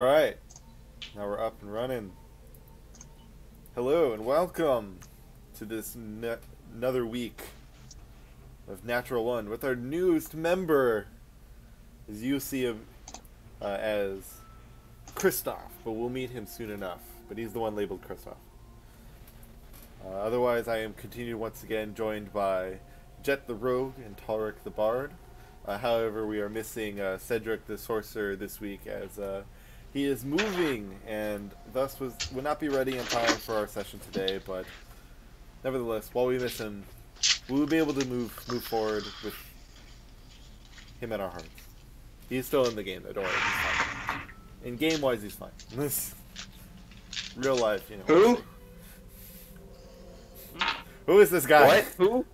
Alright, now we're up and running. Hello and welcome to this another week of Natural One with our newest member, as you see him as Kristoff, but we'll meet him soon enough. But he's the one labeled Kristoff. Otherwise, I am continued once again joined by Jet the Rogue and Talric the Bard. However, we are missing Cedric the Sorcerer this week as he is moving and thus would not be ready in time for our session today. But nevertheless, while we miss him, we will be able to move forward with him in our hearts. He's still in the game, though. Don't worry, he's fine. In game-wise, he's fine. This real life, you know. Who? Who is this guy? What? Who?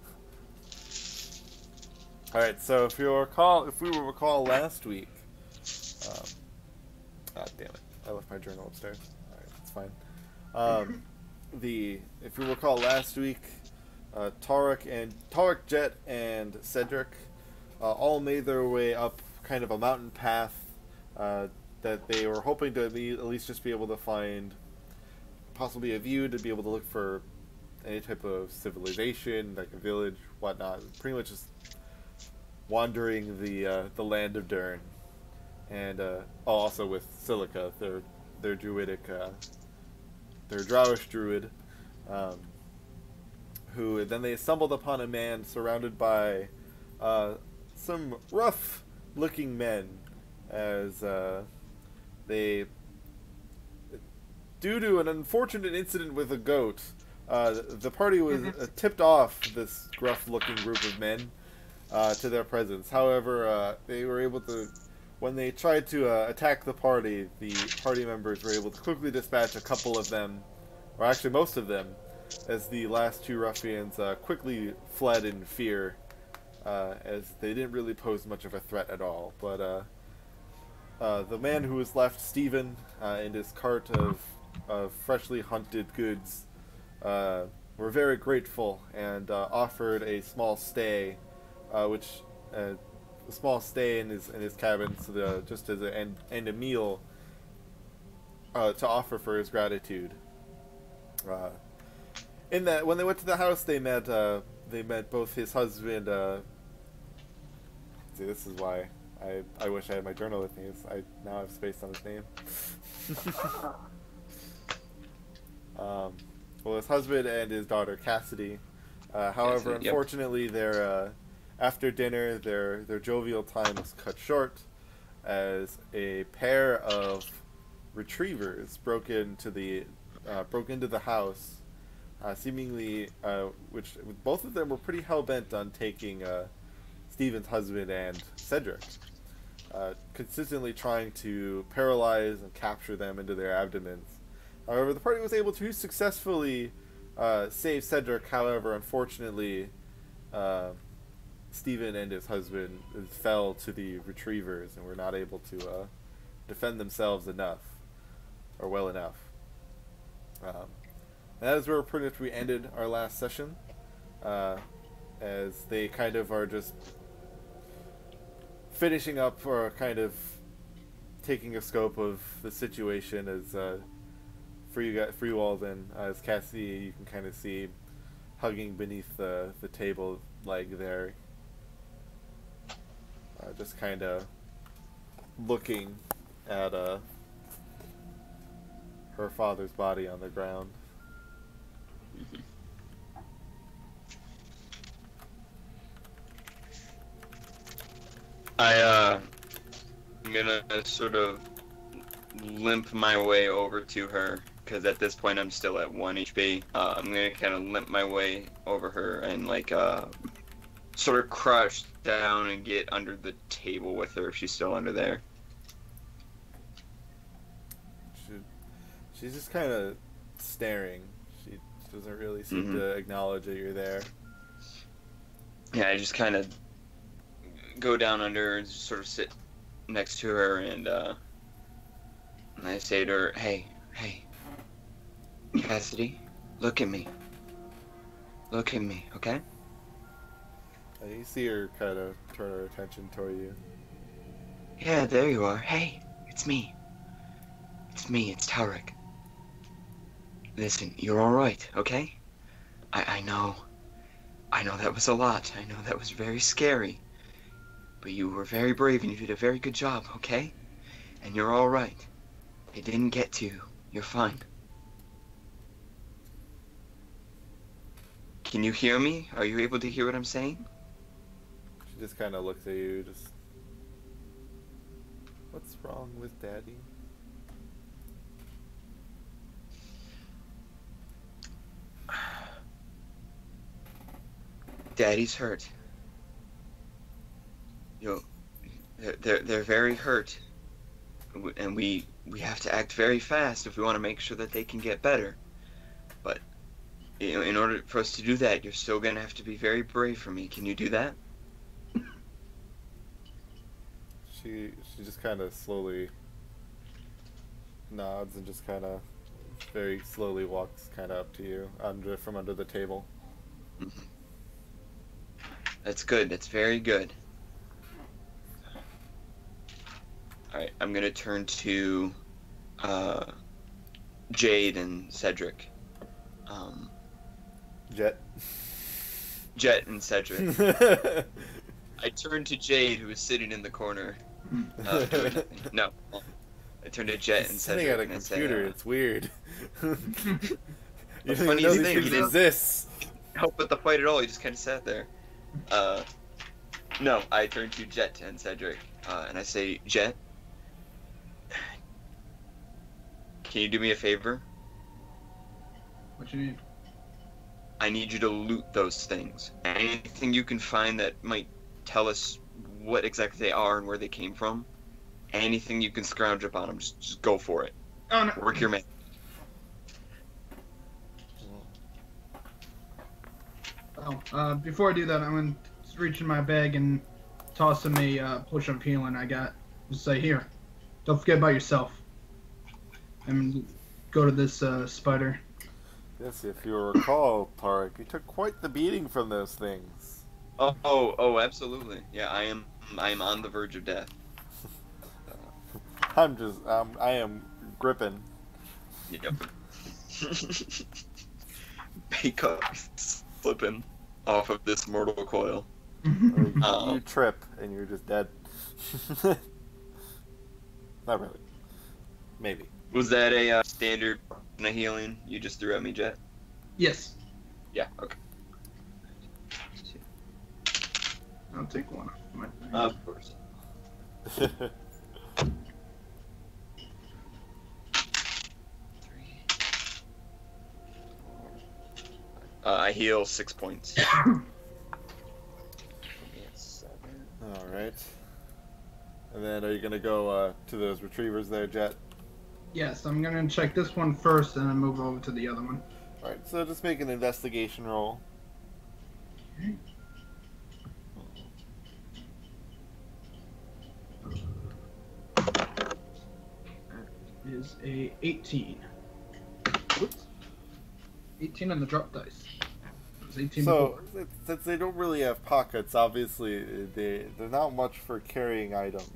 All right. So if we will recall last week. God damn it! I left my journal upstairs. All right, it's fine. If you recall last week, Talric, Jet, and Cedric all made their way up kind of a mountain path that they were hoping to at least just be able to find possibly a view to be able to look for any type of civilization, like a village, whatnot. Pretty much just wandering the land of Dern. And also with Silica, their druidic, their Drowish druid, who then they stumbled upon a man surrounded by some rough-looking men, as they, due to an unfortunate incident with a goat, the party was tipped off this gruff-looking group of men to their presence. However, they were able to. When they tried to attack the party members were able to quickly dispatch a couple of them, or actually most of them, as the last two ruffians quickly fled in fear, as they didn't really pose much of a threat at all. But the man who was left, Stephen, and his cart of freshly hunted goods, were very grateful and offered a small stay, a small stay in his cabin, so just as and a meal to offer for his gratitude. In that, when they went to the house, they met both his husband. See, this is why I wish I had my journal with me. I now have space on his name. Well, his husband and his daughter Cassidy. However, Yep. unfortunately, after dinner, their jovial time was cut short, as a pair of retrievers broke into the house, seemingly, which both of them were pretty hell bent on taking Stephen's husband and Cedric, consistently trying to paralyze and capture them into their abdomens. However, the party was able to successfully save Cedric. However, unfortunately, Stephen and his husband fell to the retrievers and were not able to defend themselves enough, or well enough. That is where pretty much we ended our last session, as they kind of are just finishing up, or kind of taking a scope of the situation. As for you all, then, as Cassie, you can kind of see hugging beneath the table leg there. Just kind of looking at her father's body on the ground. I'm gonna sort of limp my way over to her, because at this point I'm still at 1 HP. I'm gonna kind of limp my way over her and sort of crouch down and get under the table with her if she's still under there. She's just kind of staring. She doesn't really seem to acknowledge that you're there. Yeah, I just kind of go down under her and just sort of sit next to her, and I say to her, hey, Cassidy, look at me, okay? You see her kind of turn her attention toward you. Yeah, there you are. Hey, it's me. It's me, it's Tarek. Listen, you're alright, okay? I know. I know that was a lot. I know that was very scary. But you were very brave and you did a very good job, okay? And you're alright. It didn't get to you. You're fine. Can you hear me? Are you able to hear what I'm saying? She just kind of looks at you, just... What's wrong with Daddy? Daddy's hurt. They're very hurt. And we have to act very fast if we want to make sure that they can get better. But in order for us to do that, you're still gonna have to be very brave for me. Can you do that? She just kind of slowly nods and just kind of very slowly walks kind of up to you from under the table. Mm-hmm. That's good. That's very good. Alright, I'm gonna turn to Jade and Cedric. Jet and Cedric. I turned to Jade, who was sitting in the corner. Doing nothing. No. I turned to Jet and Cedric. Sitting at a computer, it's weird. You The don't even know funniest these thing, things he didn't exist. help with the fight at all. He just kind of sat there. No, I turn to Jet and Cedric, and I say, Jet, can you do me a favor? What you need? I need you to loot those things. Anything you can find that might tell us what exactly they are and where they came from. Anything you can scrounge up on them, just go for it. Oh, no. Work your magic. Oh, before I do that, I'm going to reach in my bag and toss him a potion of healing I got. Just say, here, don't forget about yourself. And go to this spider. Yes, if you recall, Tarek, you took quite the beating from those things. Oh, absolutely. Yeah, I am on the verge of death. I am gripping. Yep. Because slipping off of this mortal coil. You trip and you're just dead. Not really. Maybe. Was that a standard healing you just threw at me, Jet? Yes. Yeah, okay. I'll take one. Of course. I heal 6 points. Alright. And then are you going to go to those retrievers there, Jet? Yes, I'm going to check this one first and then move over to the other one. Alright, so just make an investigation roll. Okay. That is a 18. Whoops. 18 on the drop dice. It was 18 So, before. since they don't really have pockets, obviously they're not much for carrying items.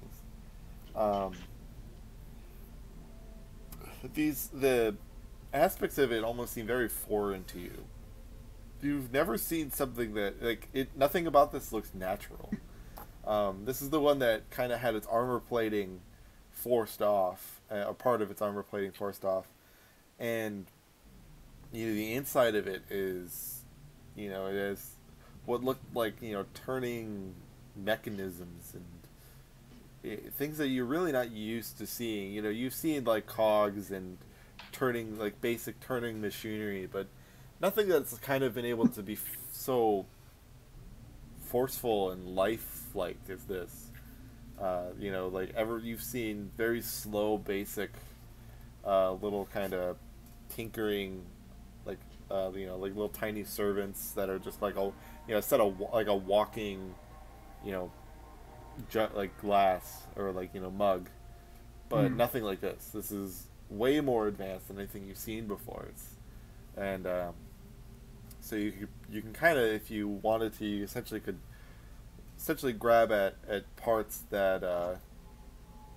The aspects of it almost seem very foreign to you. You've never seen something that nothing about this looks natural. This is the one that kind of had its armor plating forced off, a part of its armor plating forced off, and the inside of it is, it has what looked like turning mechanisms and things that you're really not used to seeing. You've seen like cogs and turning, like basic turning machinery, but nothing that's kind of been able to be so forceful and lifelike as this. You've seen very slow, basic, little kind of tinkering, like little tiny servants that are just like instead of like a walking, like glass or mug, but nothing like this. This is way more advanced than anything you've seen before. So you can kind of, if you wanted to, you essentially grab at parts that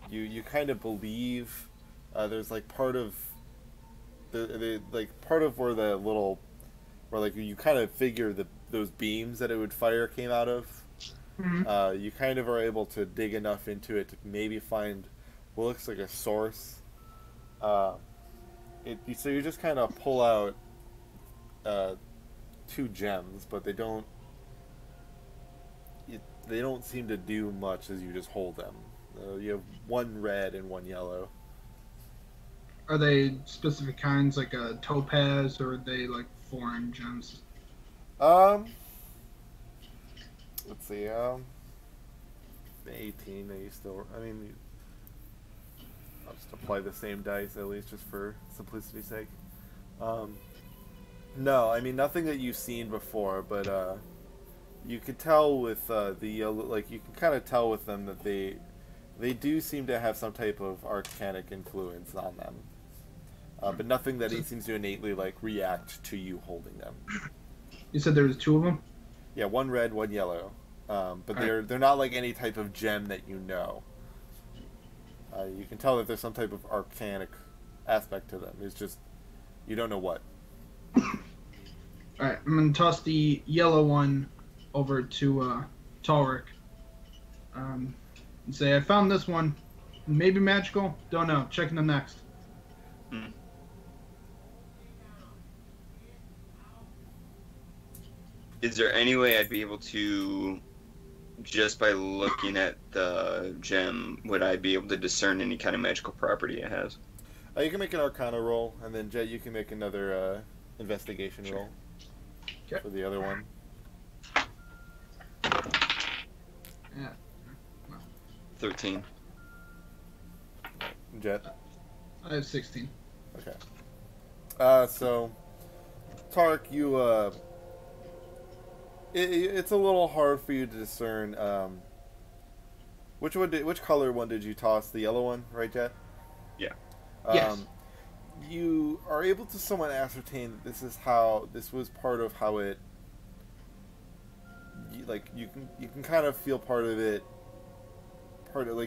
you kind of believe there's like part of part of where the little where like you kind of figure those beams that it would fire came out of. Mm-hmm. You kind of are able to dig enough into it to maybe find what looks like a source. So you just kind of pull out two gems, but they don't seem to do much as you just hold them. You have one red and one yellow. Are they specific kinds, like a topaz, or are they like foreign gems? Let's see. 18. They still. I mean, I'll just apply the same dice at least, just for simplicity's sake. No, I mean nothing that you've seen before, but you could tell with the yellow, like you can kind of tell with them that they do seem to have some type of arcanic influence on them, but nothing that it seems to innately like react to you holding them. You said there was two of them? Yeah, one red, one yellow, but they're not like any type of gem that you know. You can tell that there's some type of arcanic aspect to them. It's just you don't know what. Alright, I'm gonna toss the yellow one over to Talric. And say, I found this one. Maybe magical? Don't know. Checking the next. Is there any way I'd be able to, just by looking at the gem, would I be able to discern any kind of magical property it has? You can make an Arcana roll, and then Jet, you can make another investigation roll for the other one. Yeah. 13. Jet? I have 16. Okay. So, Tark, you, it's a little hard for you to discern, which color one did you toss? The yellow one, right, Jet? Yeah. Yes. You are able to somewhat ascertain that this was part of how it, like, you can kind of feel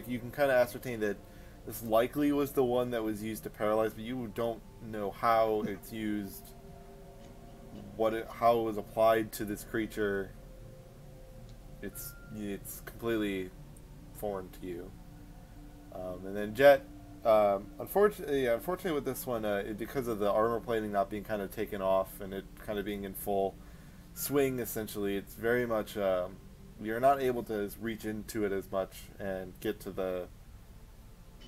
you can kind of ascertain that this likely was the one that was used to paralyze, but you don't know how it's used, how it was applied to this creature. It's completely foreign to you. And then Jet, unfortunately with this one, because of the armor plating not being kind of taken off and it kind of being in full swing, essentially, it's very much you're not able to reach into it as much and get to the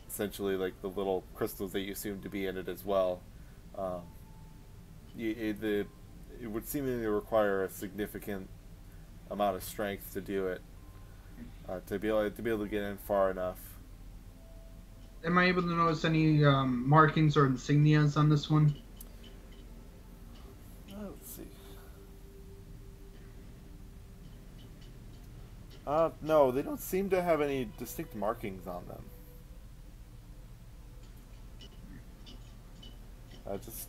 essentially like the little crystals that you assume to be in it as well. It would seemingly require a significant amount of strength to do it, to be able to get in far enough. Am I able to notice any markings or insignias on this one? Let's see. No, they don't seem to have any distinct markings on them.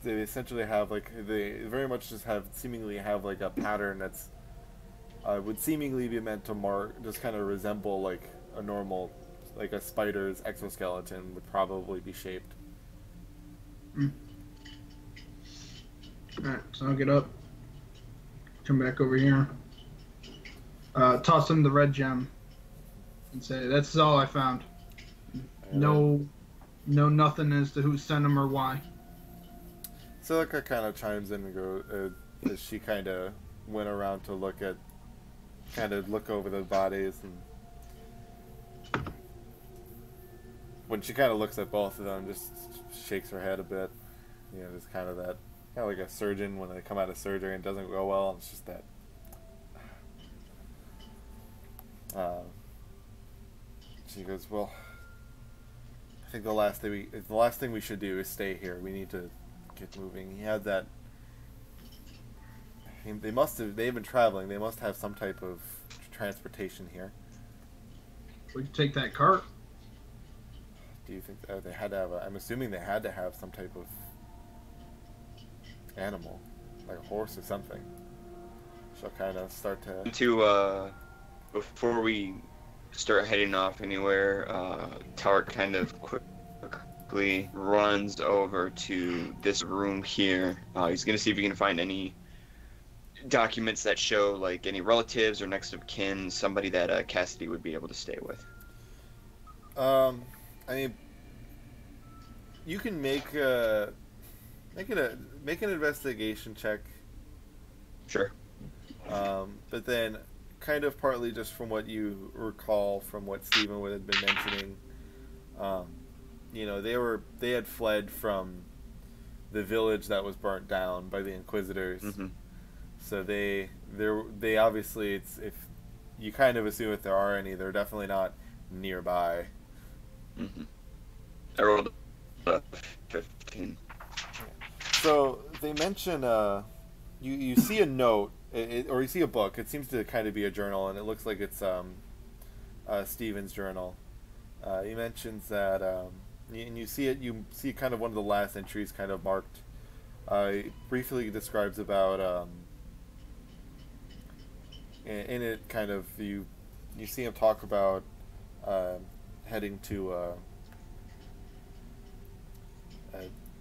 They essentially have they very much just seemingly have like a pattern that's would seemingly be meant to just kind of resemble like a normal, like a spider's exoskeleton would probably be shaped. Alright, so I'll get up, come back over here, toss him the red gem, and say, that's all I found. No nothing as to who sent him or why. Silica kind of chimes in and goes, as she kind of went around to look over the bodies, and when she kind of looks at both of them, just shakes her head a bit. You know, just kind of like a surgeon when they come out of surgery and it doesn't go well, and it's just that. She goes, well, I think the last thing we should do is stay here. We need to get moving. He had that. They've been traveling. They must have some type of transportation here. We could take that cart. Do you think they had to have I'm assuming they had to have some type of animal, like a horse or something. She'll kind of start to. Before we start heading off anywhere, Tower kind of quickly runs over to this room here. He's gonna see if he can find any documents that show like any relatives or next of kin, somebody that Cassidy would be able to stay with. I mean, you can make an investigation check. Sure. But then, kind of partly just from what you recall from what Stephen would have been mentioning, you know, they had fled from the village that was burnt down by the Inquisitors. Mm-hmm. So they obviously, if you kind of assume if there are any, they're definitely not nearby. Mm-hmm. I rolled a 15. So they mention you see a note, or you see a book. It seems to kind of be a journal, and it looks like it's Stephen's journal. He mentions that, and you see kind of one of the last entries kind of marked. He briefly describes about in it kind of you see him talk about heading to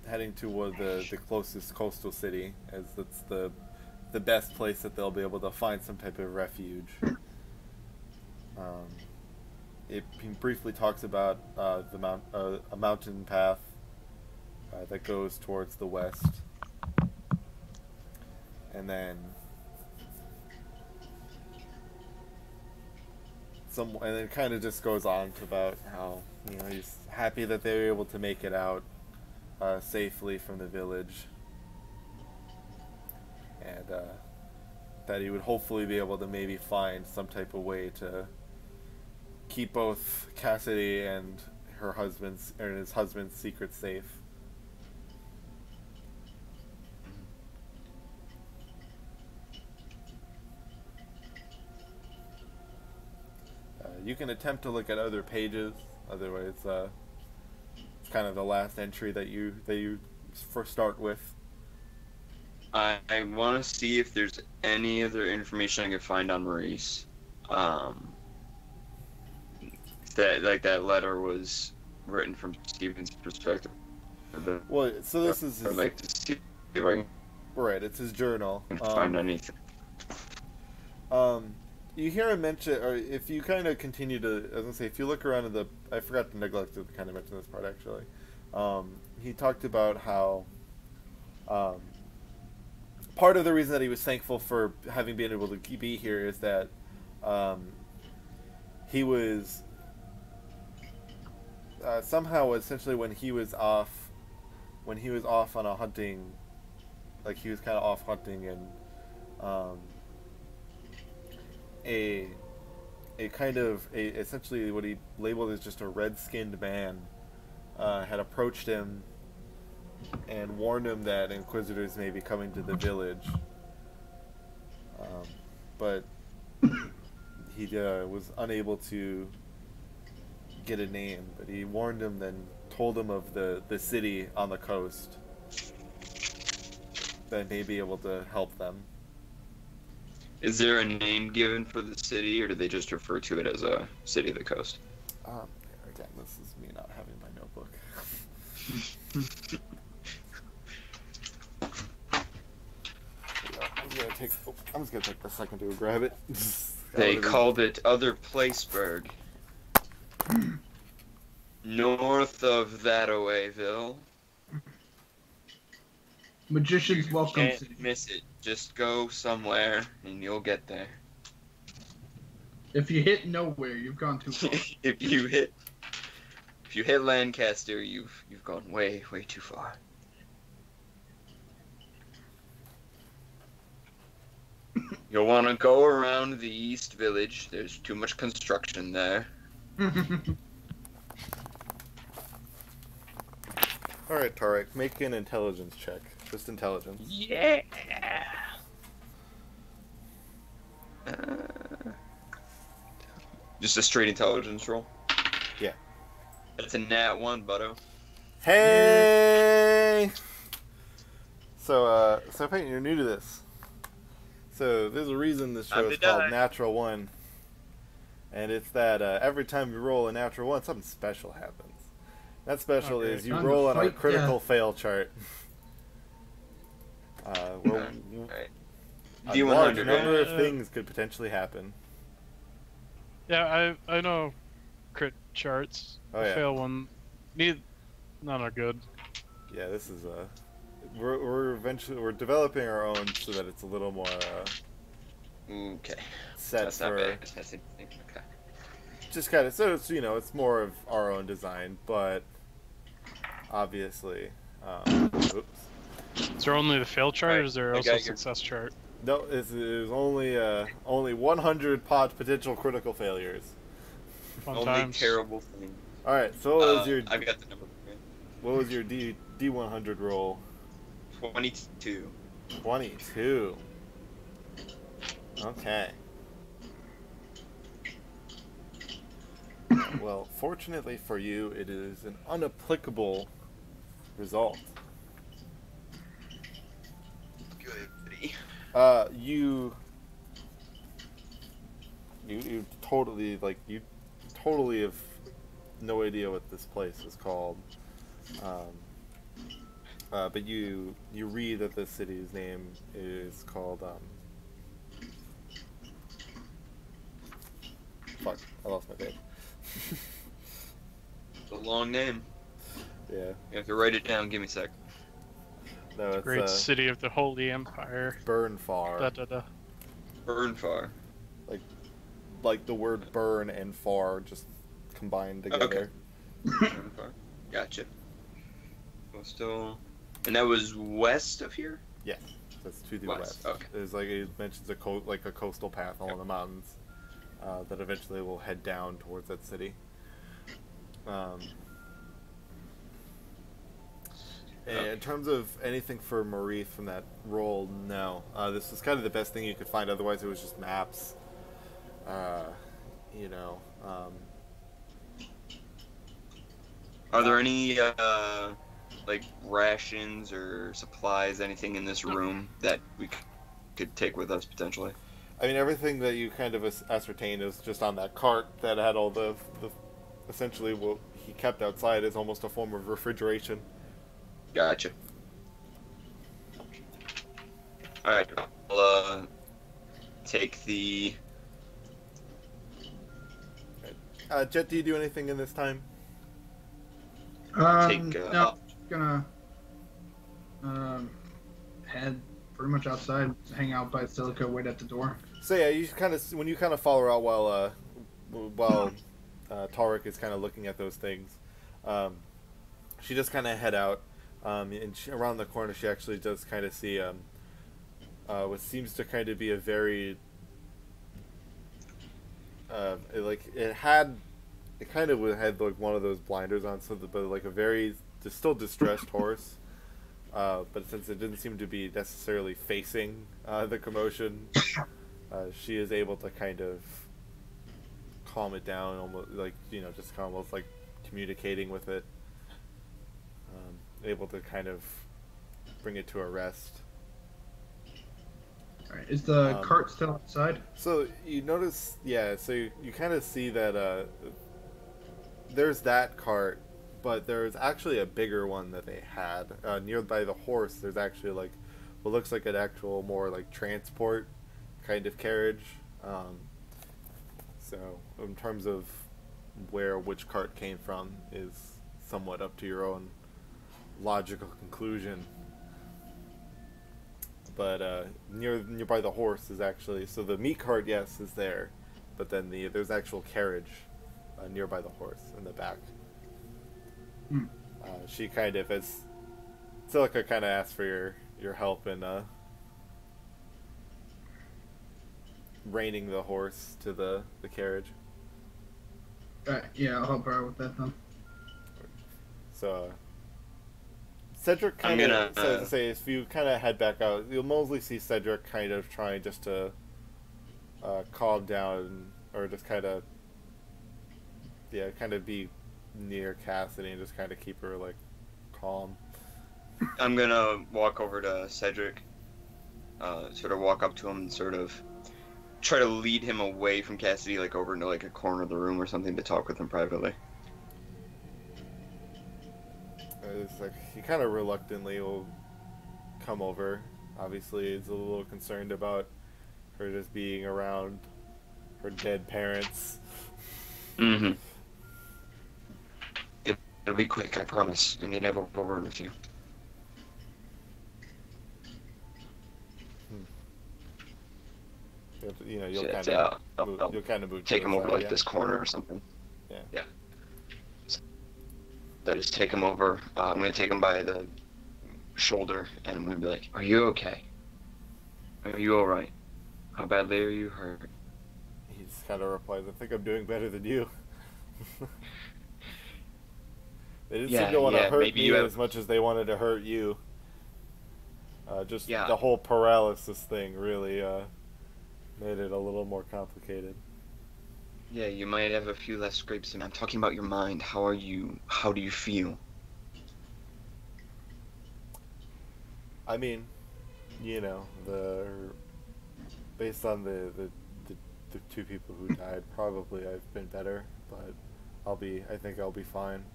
the closest coastal city, as that's the best place that they'll be able to find some type of refuge. He briefly talks about a mountain path that goes towards the west, and then it kind of just goes on to about how, you know, he's happy that they were able to make it out safely from the village, and that he would hopefully be able to maybe find some type of way to keep both Cassidy and his husband's secret safe. You can attempt to look at other pages. Otherwise, it's kind of the last entry that you first start with. I want to see if there's any other information I can find on Maurice. That letter was written from Stephen's perspective. Well, so this is his, I'd like to see if I right. It's his journal. can find anything. You hear him mention, or if you kind of continue to, I was gonna say, if you look around in I forgot to neglect to kind of mention this part actually. He talked about how part of the reason that he was thankful for having been able to be here is that he was somehow, essentially, when he was off on a hunting, like he was kind of off hunting, and essentially what he labeled as just a red-skinned man had approached him and warned him that Inquisitors may be coming to the village, but he was unable to get a name. But he warned him, then told him of the city on the coast that may be able to help them. Is there a name given for the city, or do they just refer to it as a city of the coast? Again, this is me not having my notebook. I'm just gonna take a second to grab it. They called it Other Placeburg. North of Thatawayville. Magician's welcome. Can't miss it. Just go somewhere and you'll get there. If you hit nowhere, you've gone too far. If you hit Lancaster, you've gone way too far. You'll want to go around the East Village. There's too much construction there. Alright, Tarek, make an intelligence check. Just intelligence. Yeah! Just a straight intelligence roll? Yeah. That's a nat 1, Butto. Hey! So Peyton, you're new to this. So there's a reason this show is called Natural One. And it's that every time you roll a natural one, something special happens. That special Okay. is you Time to roll on our fight critical death. fail chart. Well, Alright. a large D100. number of Yeah. things could potentially happen. Yeah, I know crit charts. Oh, The yeah. fail one, none are good. Yeah, this is we're developing our own so that it's a little more Okay. set That's not for bad. That's interesting. Okay. just kind of so it's, you know, it's more of our own design, but obviously, oops. Is there only the fail chart, or Alright, is there I also got a your- success chart? No, it's only 100 potential critical failures. Fun Only times. terrible thing. All right, so what was your I've got the number. D100 roll? 22. 22. Okay. Well, fortunately for you, it is an unapplicable result. Goody. You totally have no idea what this place is called. But you read that the city's name is called fuck, I lost my page. It's a long name. Yeah, You have to write it down. Give me a sec. no, it's Great city of the Holy Empire. Burnfar. Da da da. Burnfar. Like the word burn and far just combined together. Burnfar. Gotcha. Coastal. And that was west of here? Yes, that's to the West, west. okay. There's like it mentions a coastal path along the mountains that eventually will head down towards that city. And in terms of anything for Marie from that roll, no. This was kind of the best thing you could find. Otherwise, it was just maps. You know. Are there any like rations or supplies, anything in this room that we could take with us potentially? I mean, everything that you kind of ascertained is just on that cart that had all the essentially what he kept outside is almost a form of refrigeration. Gotcha. Alright, I'll take the... Jet, do you do anything in this time? Take, No, gonna head pretty much outside, hang out by Silica, wait at the door. So yeah, you kind of when you kind of follow her out while Tarek is kind of looking at those things, she just kind of head out, and around the corner she actually does kind of see what seems to kind of be a very it kind of had like one of those blinders on, but like a very still distressed horse. But since it didn't seem to be necessarily facing the commotion, she is able to kind of calm it down, almost like, you know, just almost like communicating with it, able to kind of bring it to a rest. Alright, is the cart still outside? So you notice, yeah. So you kind of see that there's that cart, but there's actually a bigger one that they had nearby the horse. There's actually like what looks like an actual more like transport kind of carriage. So in terms of which cart came from is somewhat up to your own logical conclusion. But nearby the horse is actually, so the meat cart, yes, is there, but then there's actual carriage nearby the horse in the back. She kind of, as Silica kind of asked for your help in reining the horse to the carriage. Alright, yeah, I'll help her out with that then. So Cedric kind I'm of, gonna, so to say, if you kind of head back out, you'll mostly see Cedric kind of trying just to calm down, or just kind of, yeah, kind of be near Cassidy and just kind of keep her, like, calm. I'm gonna walk over to Cedric, sort of walk up to him and sort of try to lead him away from Cassidy, like over into like a corner of the room or something to talk with him privately. It's like he kind of reluctantly will come over. Obviously, he's a little concerned about her just being around her dead parents. Mm-hmm. It'll be quick, I promise. I need to have a word with you. You know, you'll So, kind of I'll you'll kind of move. take to him the over side, like yeah? this corner or something. Yeah. Yeah. So I just take him over. I'm gonna take him by the shoulder, and I'm gonna be like, "Are you okay? Are you all right? How badly are you hurt?" He just kind of replies, "I think I'm doing better than you." They didn't seem to want to hurt maybe me you have... as much as they wanted to hurt you. Just Yeah. the whole paralysis thing really made it a little more complicated. Yeah, you might have a few less scrapes. I'm talking about your mind. How are you? How do you feel? I mean, you know, based on the two people who died, probably I've been better, but I think I'll be fine.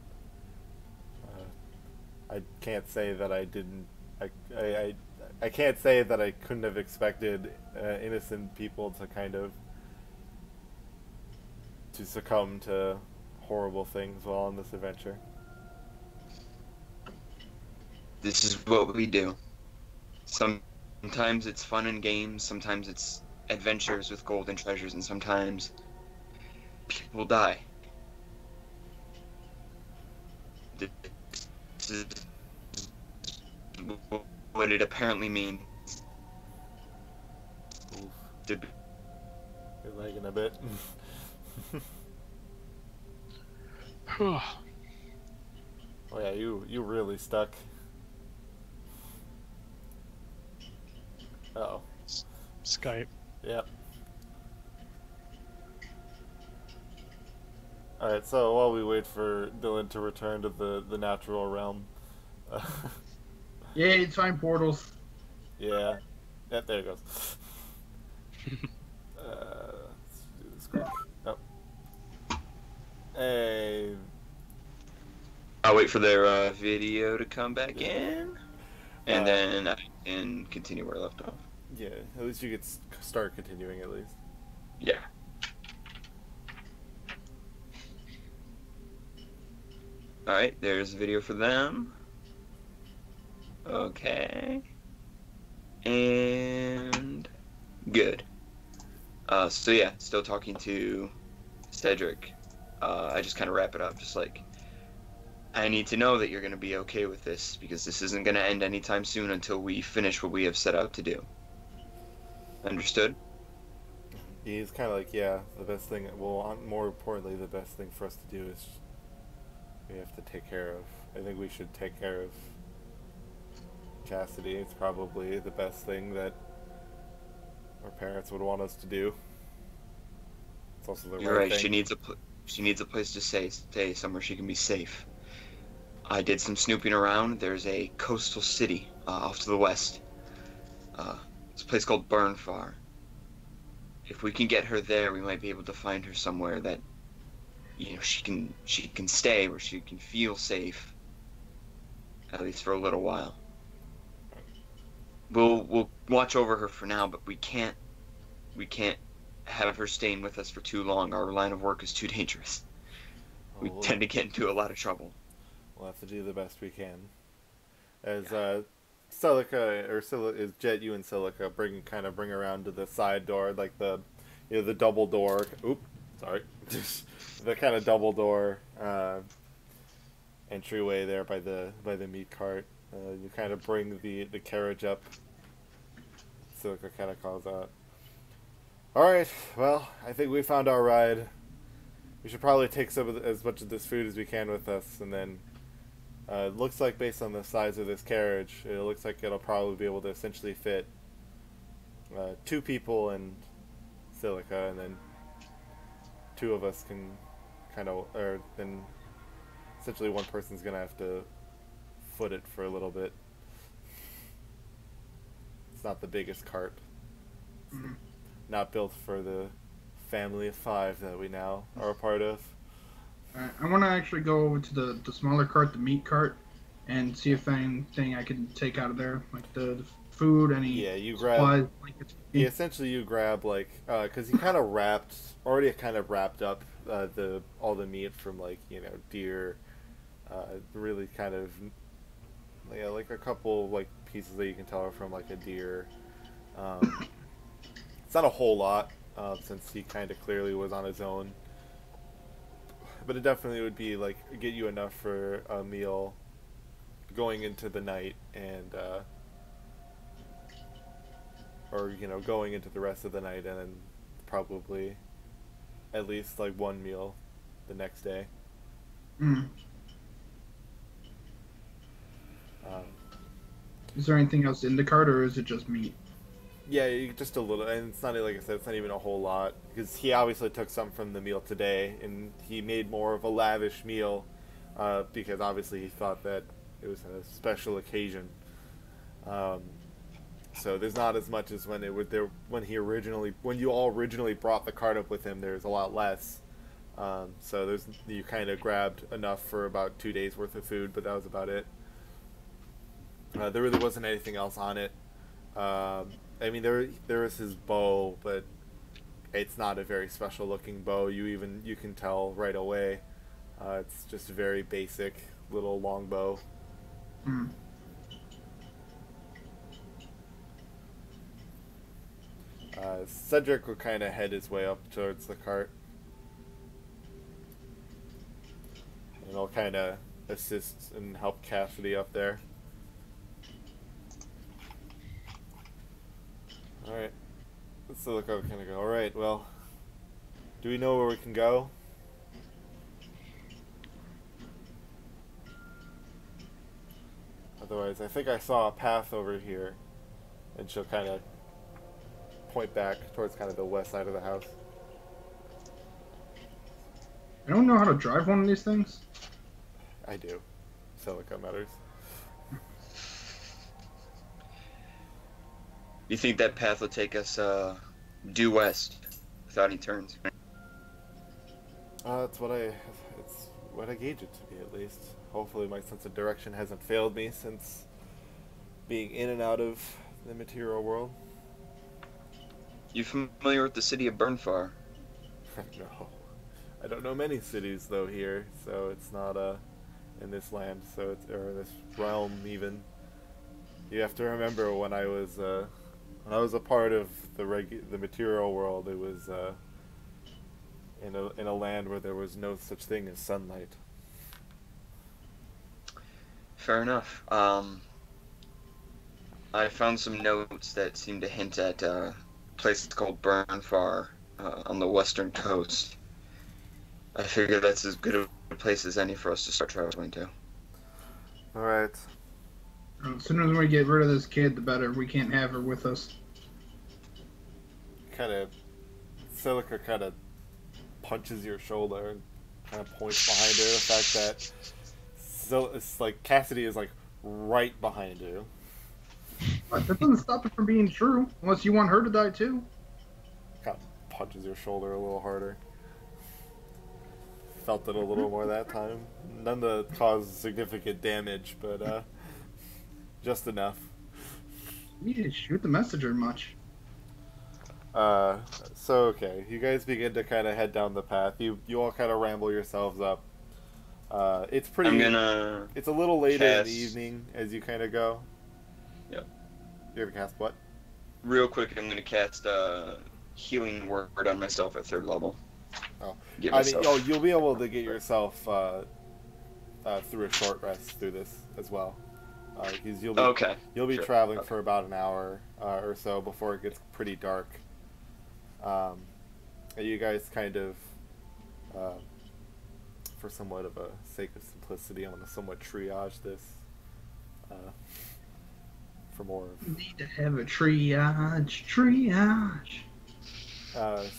I can't say that I didn't. I can't say that I couldn't have expected innocent people to kind of to succumb to horrible things while on this adventure. This is what we do. Sometimes it's fun and games, sometimes it's adventures with golden treasures, and sometimes people die. This is what it apparently means Oof. to be. You're lagging a bit. Oh yeah, you really stuck. Uh-oh. Skype. Yep. Alright, so while we wait for Dylan to return to the natural realm. Yeah, it's fine, portals. Yeah. Yep, there it goes. Let's do this quick. Oh. Hey. I'll wait for their video to come back in, and Uh, then I can continue where I left off. Yeah, at least you could start continuing at least. Yeah. Alright, there's a video for them. Okay. And good. So yeah, still talking to Cedric. I just kind of wrap it up, just like, I need to know that you're going to be okay with this, because this isn't going to end anytime soon until we finish what we have set out to do. Understood? He's kind of like, yeah, the best thing, well, more importantly, the best thing for us to do is we have to take care of, I think we should take care of Cassidy. It's probably the best thing that our parents would want us to do. It's also the You're right right. thing. She needs a place to stay, somewhere she can be safe. I did some snooping around. There's a coastal city off to the west. It's a place called Burnfar. If we can get her there, we might be able to find her somewhere that, you know, she can stay, where she can feel safe, at least for a little while. We'll watch over her for now, but we can't have her staying with us for too long. Our line of work is too dangerous. We Well, tend to get into a lot of trouble. We'll have to do the best we can. As Celica, is Jet, you and Celica bring around to the side door, like the double door. Oop, sorry, the kind of double door entryway there by the meat cart. You kind of bring the carriage up. Celica kind of calls out, "All right, well, I think we found our ride. We should probably take as much of this food as we can with us, and then." It looks like, based on the size of this carriage, it looks like it'll probably be able to essentially fit 2 people and Celica, and then 2 of us can then essentially one person's gonna have to foot it for a little bit. It's not the biggest cart. It's not built for the family of 5 that we now are a part of. Alright, I want to actually go over to the smaller cart, the meat cart. and see if anything I can take out of there, like the food, any Yeah, you supplies, grab. blankets. Yeah, essentially you grab like because he kind of already kind of wrapped up the all the meat from like deer, really kind of yeah like a couple like pieces that you can tell are from like a deer. Um, it's not a whole lot since he kind of clearly was on his own, but it definitely would be like get you enough for a meal going into the night and or going into the rest of the night and then probably at least like one meal the next day. Mm. Um, Is there anything else in the cart, or is it just meat? yeah, just a little, and it's not like I said, it's not even a whole lot because he obviously took some from the meal today, and he made more of a lavish meal because obviously he thought that it was a special occasion. Um, so there's not as much as when when you all originally brought the cart up with him. There's a lot less. So you kind of grabbed enough for about 2 days worth of food, but that was about it. There really wasn't anything else on it. I mean, there was his bow, but it's not a very special looking bow. You can tell right away. It's just a very basic little long bow. Mm. Cedric will kind of head his way up towards the cart, and he'll kind of assist and help Cassidy up there. Alright. Let's look how we kind of go. Alright, well, do we know where we can go? Otherwise, I think I saw a path over here, and she'll kind of point back towards kind of the west side of the house. I don't know how to drive one of these things. I do. Celica matters. You think that path will take us due west without any turns? It's what I gauge it to be, at least. Hopefully my sense of direction hasn't failed me since being in and out of the material world. You familiar with the city of Burnfar? No. I don't know many cities, though, here, so it's not, in this land, or in this realm, even. You have to remember when I was a part of the material world, it was, in a land where there was no such thing as sunlight. Fair enough. I found some notes that seem to hint at a place called Burnfar on the western coast. I figure that's as good a place as any for us to start traveling to. Alright. As soon as we get rid of this kid, the better. We can't have her with us. Celica kind of punches your shoulder and kind of points behind her. The fact that it's like Cassidy is like right behind you. But that doesn't stop it from being true, unless you want her to die too. Kind of punches your shoulder a little harder. Felt it a little more that time. None to cause significant damage, but just enough. You didn't shoot the messenger much. So okay, you guys begin to kind of head down the path. You all kind of ramble yourselves up. It's pretty. It's a little later in the evening as you kind of go. Yep. You ever cast what? Real quick, I'm gonna cast healing word on myself at 3rd level. Oh, you'll be able to get yourself through a short rest through this as well. Because you'll be traveling for about an hour or so before it gets pretty dark. You guys kind of, for somewhat of a sake of simplicity, I'm going to somewhat triage this for more of... You need to have a triage.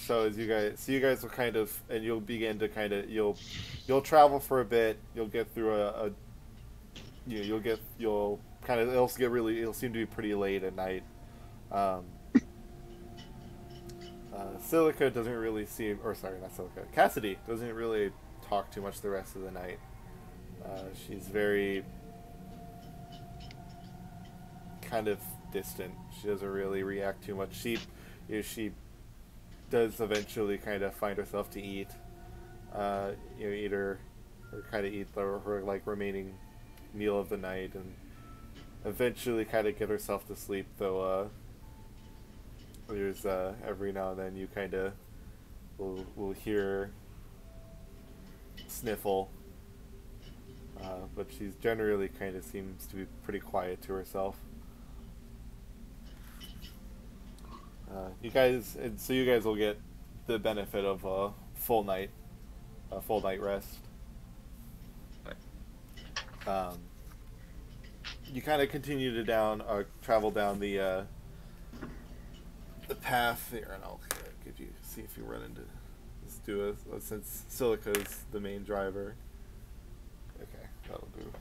So you guys will kind of, and you'll begin to kind of, you'll travel for a bit. You'll get through you'll kind of, it'll seem to be pretty late at night. Celica doesn't really seem, or sorry, not Celica, Cassidy doesn't really talk too much the rest of the night. She's very kind of distant. She doesn't really react too much. She does eventually kind of find herself to eat, eat her kind of eat her like remaining meal of the night, and eventually kind of get herself to sleep. Though there's every now and then you kind of will hear sniffle, but she's generally kind of seems to be pretty quiet to herself. You guys will get the benefit of a full night rest. You kind of continue to travel down the path here, and I'll give you see if you run into. Let's do since Silica's the main driver. Okay, that'll do.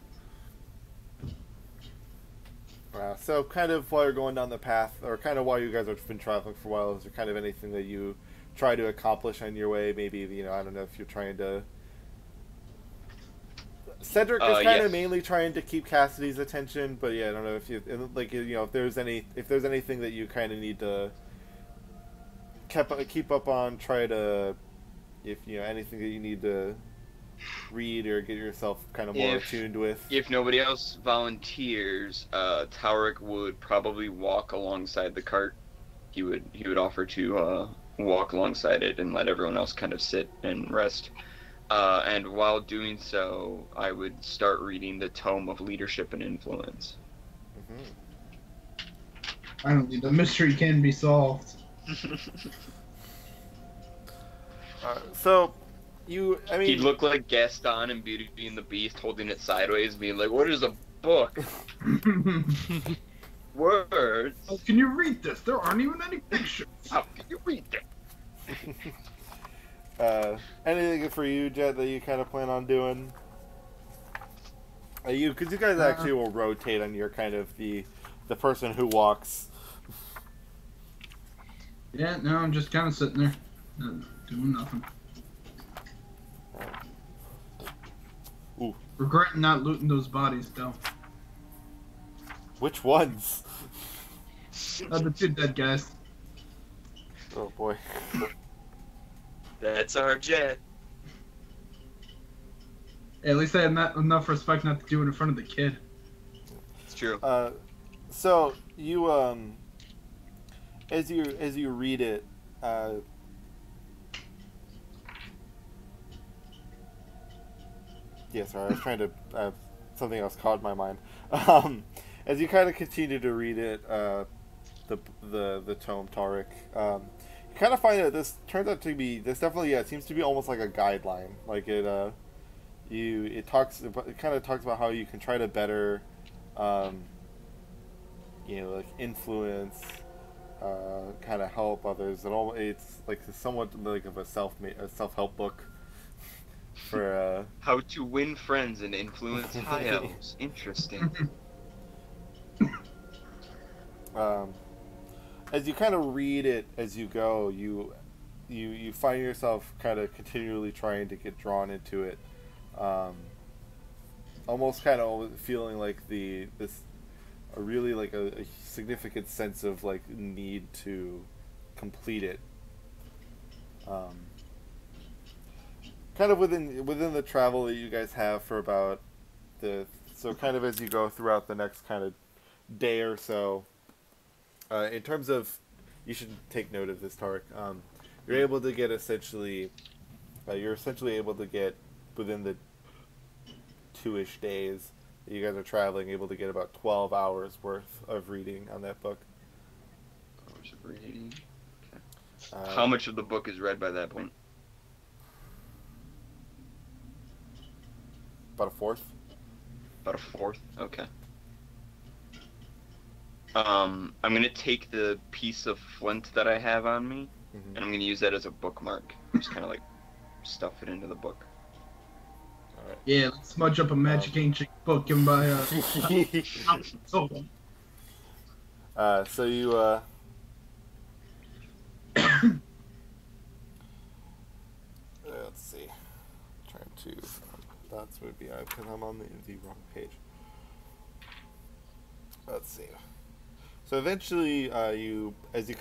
So kind of while you're going down the path, or kind of while you guys have been traveling for a while, is there kind of anything that you try to accomplish on your way? Maybe, I don't know if you're trying to... Cedric is kind of mainly trying to keep Cassidy's attention, but yeah, I don't know if you, like, if there's anything that you kind of need to keep up on, try to, if, anything that you need to read or get yourself kind of more attuned with. If nobody else volunteers, Taurik would probably walk alongside the cart. He would offer to walk alongside it and let everyone else kind of sit and rest. And while doing so, I would start reading the Tome of Leadership and Influence. Mm-hmm. Finally, the mystery can be solved. So, he'd look like Gaston in Beauty and the Beast, holding it sideways, being like, "What is a book?" Words. Oh, can you read this? There aren't even any pictures. How can you read that? Anything for you, Jet, that you kind of plan on doing? Because you guys actually will rotate on your kind of the person who walks. Yeah, no, I'm just kind of sitting there, doing nothing. Ooh. Regretting not looting those bodies, though. Which ones? The two dead guys. Oh boy. That's our Jet. Hey, at least I had not enough respect not to do it in front of the kid. It's true. So you as you read it, yeah, sorry, I was trying to something else caught my mind. As you kind of continue to read it, the tome, Taurik, you kind of find that this turns out to be definitely it seems to be almost like a guideline. Like it kind of talks about how you can try to better, like influence, kind of help others. It's like somewhat like of a self-help book for how to win friends and influence high elves. Interesting. As you kind of read it as you go, you find yourself kind of continually trying to get drawn into it, almost kind of feeling like a really like a significant sense of like need to complete it. Kind of within the travel that you guys have for about so kind of as you go throughout the next kind of day or so. In terms of, you should take note of this, Taurik. You're able to get essentially able to get within the 2-ish days that you guys are traveling, able to get about 12 hours worth of reading on that book. Hours of reading. Okay. How much of the book is read by that point? About a fourth. About a fourth. Okay. I'm gonna take the piece of flint that I have on me, and I'm gonna use that as a bookmark. Just kind of like stuff it into the book. All right. Yeah, let's smudge up a magic ancient book and buy a. So you let's see. I'm trying to. That's would be because I'm on the wrong page. Let's see. So eventually, as you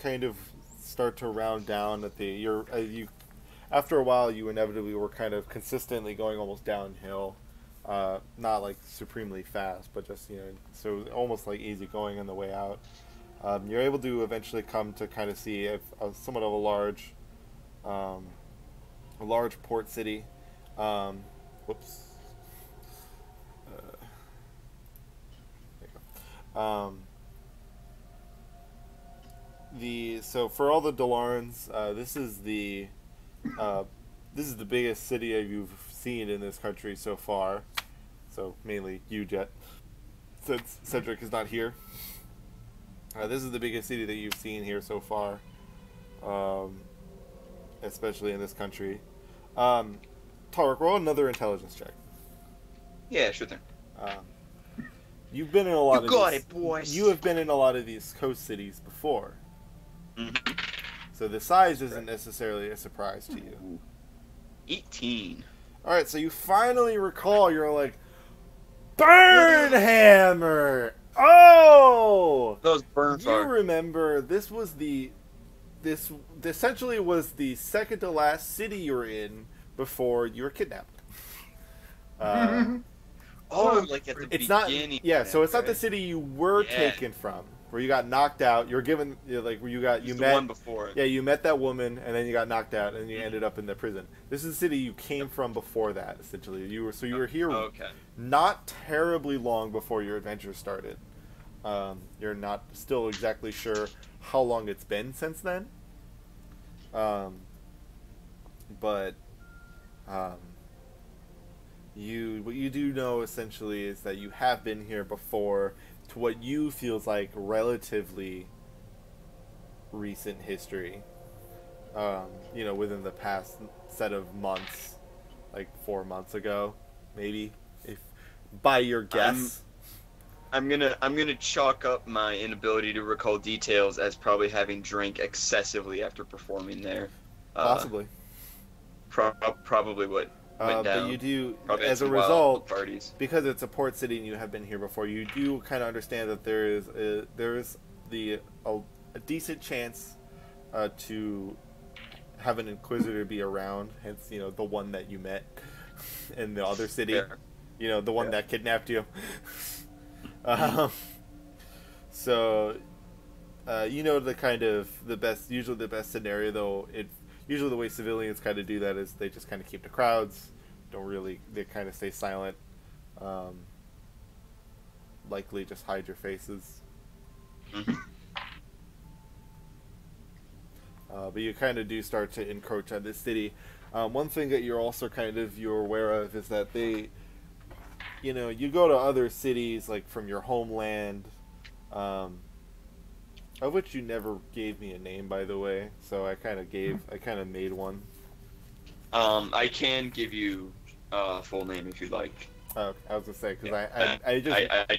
kind of start to round down at after a while, you inevitably were kind of consistently going almost downhill, not like supremely fast, but just so almost like easy going on the way out. You're able to eventually come to kind of see somewhat of a large port city. Whoops. There you go. So for all the Delarns, this is the biggest city you've seen in this country so far. So mainly you, Jet, since Cedric is not here. This is the biggest city that you've seen here so far, especially in this country. Tarek, roll another intelligence check. Yeah, sure thing. You've been in a lot You got it, boys. You have been in a lot of these coast cities before. Mm-hmm. So the size isn't necessarily a surprise to you. 18. Alright, so you finally recall, you're like, Burnhammer! Oh! Those burns You are. remember, this essentially was the second to last city you were in before you were kidnapped. Like at the It's beginning. not, yeah, so it's not the right? city you were taken from, where you got knocked out, you were given, where you It's the met, one before. yeah, you met that woman, and then you got knocked out, and you ended up in the prison. This is the city you came from before that, essentially. You were here Okay. not terribly long before your adventure started. You're not still exactly sure how long it's been since then. But what you do know essentially is that you have been here before to what you feels like relatively recent history. Within the past set of months, like 4 months ago, maybe, if by your guess. I'm gonna chalk up my inability to recall details as probably having drank excessively after performing there. Possibly. Probably what went down. But you do, Probably as a some wild result, parties. because it's a port city and you have been here before, you do kind of understand that there is a decent chance to have an Inquisitor be around, hence, the one that you met in the other city. Fair. The one that kidnapped you. So, usually the best scenario, though, usually the way civilians kind of do that is they just kind of keep the crowds, they kind of stay silent, likely just hide your faces. Mhm. But you kind of do start to encroach on this city. One thing that you're aware of is that you go to other cities, like from your homeland, of which you never gave me a name, by the way, so I kind of made one. I can give you a full name if you'd like. I was gonna say, because I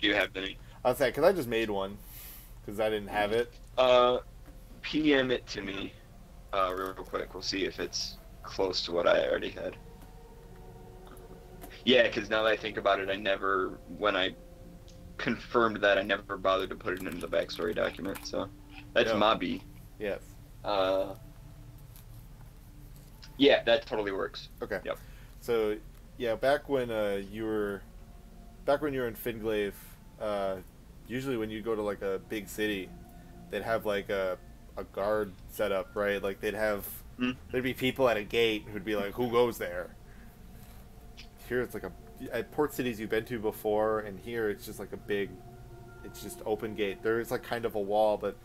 do have the name. I was saying, because I just made one, because I didn't have it. PM it to me, real quick. We'll see if it's close to what I already had. Yeah, because now that I think about it, when I confirmed that, I never bothered to put it into the backstory document, so that's Mabi. Yes. Yeah, that totally works. Okay. Yep. So, yeah, back when you were in Finglaive, usually when you go to like a big city, they'd have like a guard set up, right? Like there'd be people at a gate who'd be like, "Who goes there?" Here it's like at port cities you've been to before, and here it's just like it's just open gate. There is like kind of a wall, but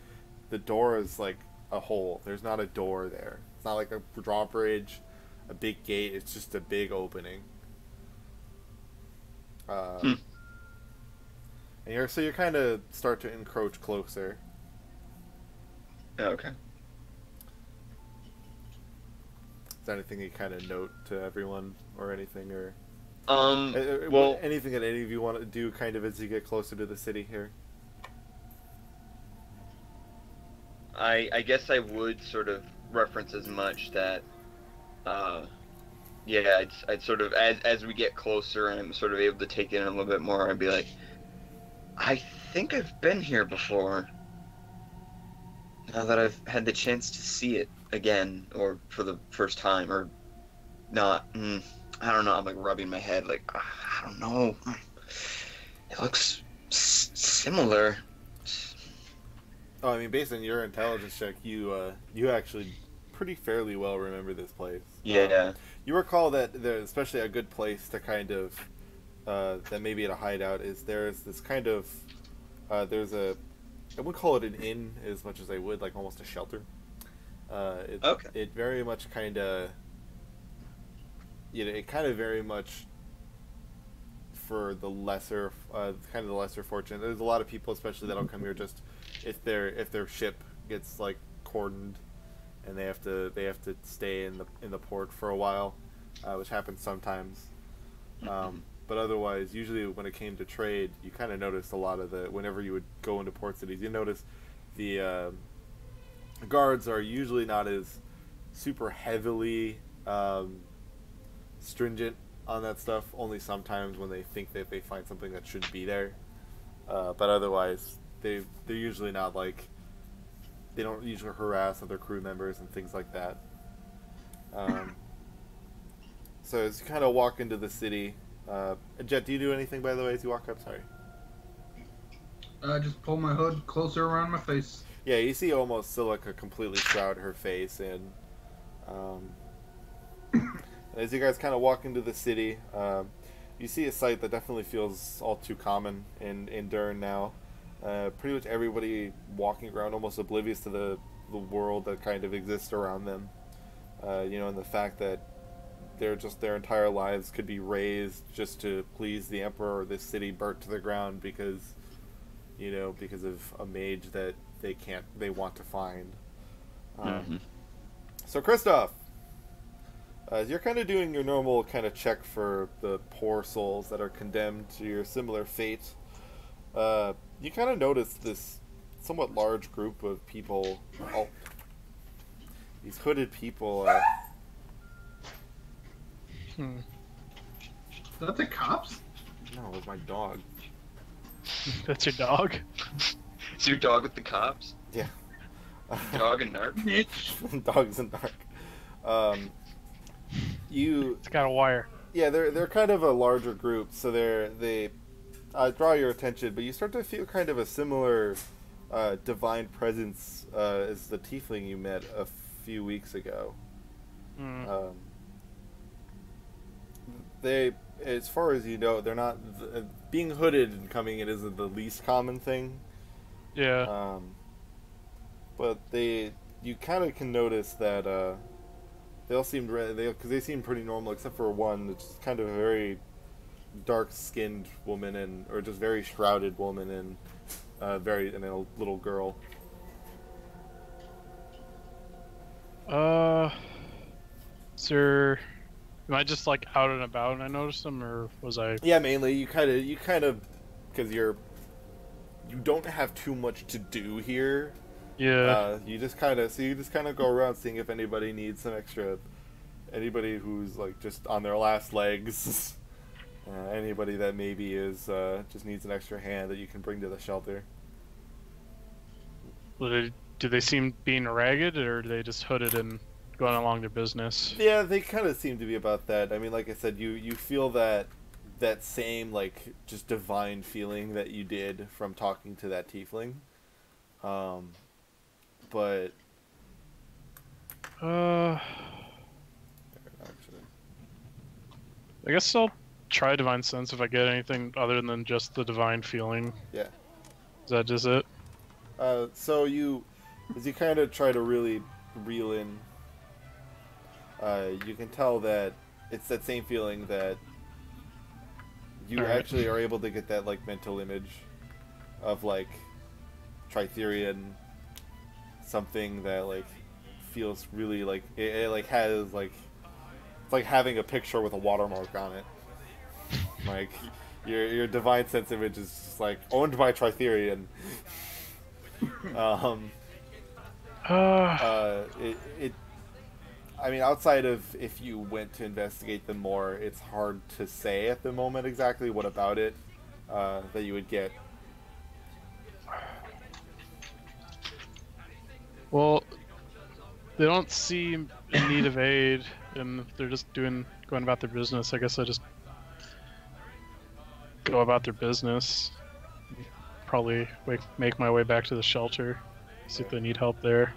the door is like a hole. There's not a door there. It's not like a drawbridge, a big gate. It's just a big opening. And you kind of start to encroach closer. Okay. Is there anything you kind of note to everyone or anything, or well, anything that any of you want to do kind of as you get closer to the city here? I guess I would sort of reference as much that, yeah, I'd sort of, as we get closer and I'm sort of able to take in a little bit more, I'd be like, I think I've been here before. Now that I've had the chance to see it again, or for the first time, or not, I don't know. I'm like rubbing my head, like I don't know. It looks similar. Oh, I mean, based on your intelligence check, you actually pretty fairly well remember this place. Yeah. You recall that there's especially a good place to kind of that maybe at a hideout is there's this kind of there's a I wouldn't call it an inn as much as I would like almost a shelter. Okay. It very much kind of it kind of very much for the lesser kind of the lesser fortunate. There's a lot of people especially that'll come here just if their ship gets like cordoned and they have to stay in the port for a while, which happens sometimes. But otherwise, usually when it came to trade, you kind of noticed a lot of whenever you would go into port cities, you notice the guards are usually not as super heavily stringent on that stuff. Only sometimes when they think that they find something that shouldn't be there. But otherwise, they're usually not like they don't usually harass other crew members and things like that. So as you kind of walk into the city, Jet, do you do anything by the way as you walk up? Sorry. Just pull my hood closer around my face. Yeah, you see almost Silica completely shroud her face in. As you guys kind of walk into the city, you see a sight that definitely feels all too common in Dern now. Pretty much everybody walking around almost oblivious to the world that kind of exists around them. And the fact that their entire lives could be razed just to please the Emperor or this city burnt to the ground because of a mage that they want to find. So Kristoff, as you're kind of doing your normal kind of check for the poor souls that are condemned to your similar fate, you kind of notice this somewhat large group of people. Oh, these hooded people. Is that the cops? No, it was my dog. That's your dog? Is your dog with the cops? Yeah. Dog and narc? Dogs and narc. It's got a wire. Yeah, they're kind of a larger group, so they draw your attention, but you start to feel kind of a similar divine presence as the tiefling you met a few weeks ago. They, as far as you know, they're not being hooded and coming in isn't the least common thing. Yeah. But you kind of can notice that they all seem because they seem pretty normal except for one that's kind of a very dark-skinned woman or just very shrouded woman and a little girl. Sir, am I just like out and about and I noticed them, or was I? Yeah, mainly you kind of because you don't have too much to do here. Yeah. You just kind of go around seeing if anybody needs some extra, anybody who's like just on their last legs, anybody that maybe is just needs an extra hand that you can bring to the shelter. Do they seem being ragged, or do they just hooded and going along their business? Yeah, they kind of seem to be about that. I mean, like I said, you feel that same like just divine feeling that you did from talking to that tiefling. But I guess I'll try divine sense if I get anything other than just the divine feeling. Yeah. Is that just it? So as you kind of try to really reel in, you can tell that it's that same feeling that you actually are able to get that like mental image of like Tritherian, something that like feels really like it like has like it's like having a picture with a watermark on it. Like your divine sense image is just like owned by Tritherian. I mean, outside of if you went to investigate them more, it's hard to say at the moment exactly what about it that you would get. Well, they don't seem in need of aid, and they're just going about their business. I guess I just go about their business. Probably make my way back to the shelter, see if they need help there.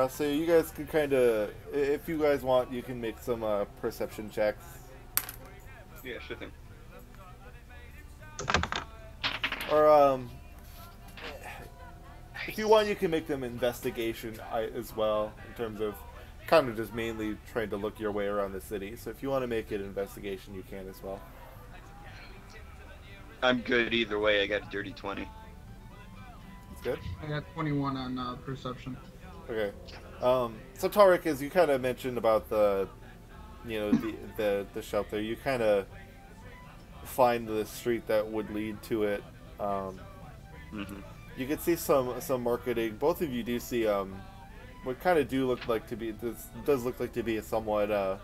So you guys can kind of, if you guys want, you can make some perception checks. Yeah, sure thing. Or if you want, you can make them investigation as well, in terms of kind of just mainly trying to look your way around the city. So if you want to make it investigation, you can as well. I'm good either way. I got a dirty 20. That's good. I got 21 on perception. Okay. So Tarek, as you kind of mentioned about the shelter, you kind of find the street that would lead to it. You can see some marketing. Both of you do see what kind of look like to be a somewhat a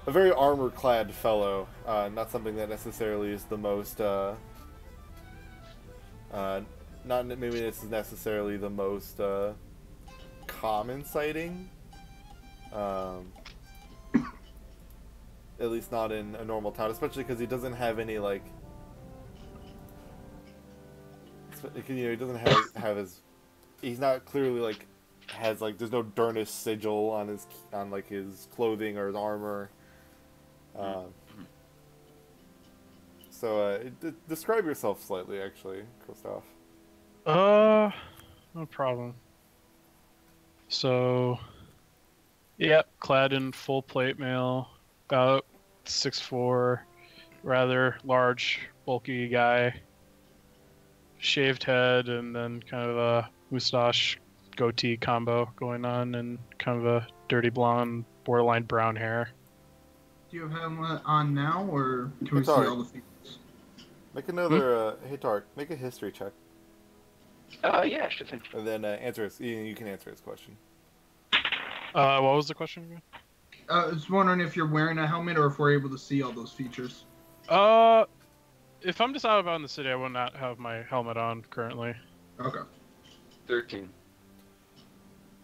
very armor-clad fellow. Not something that necessarily is the most not maybe this is necessarily the most common sighting. At least not in a normal town, especially because he doesn't have any like. He doesn't have his. He's not clearly like has like. There's no Durnus sigil on his clothing or his armor. So describe yourself slightly, actually, Christoph. No problem. So, yeah, clad in full plate mail, about 6'4", rather large, bulky guy, shaved head, and then kind of a mustache goatee combo going on, and kind of a dirty blonde, borderline brown hair. Do you have him on now, or can we see Tarek. all the features? Make another. Hey Tarek, make a history check, Yeah, sure thing. and then answer his. You can answer his question. What was the question again? I was wondering if you're wearing a helmet or if we're able to see all those features. If I'm just out about in the city, I will not have my helmet on currently. Okay. 13.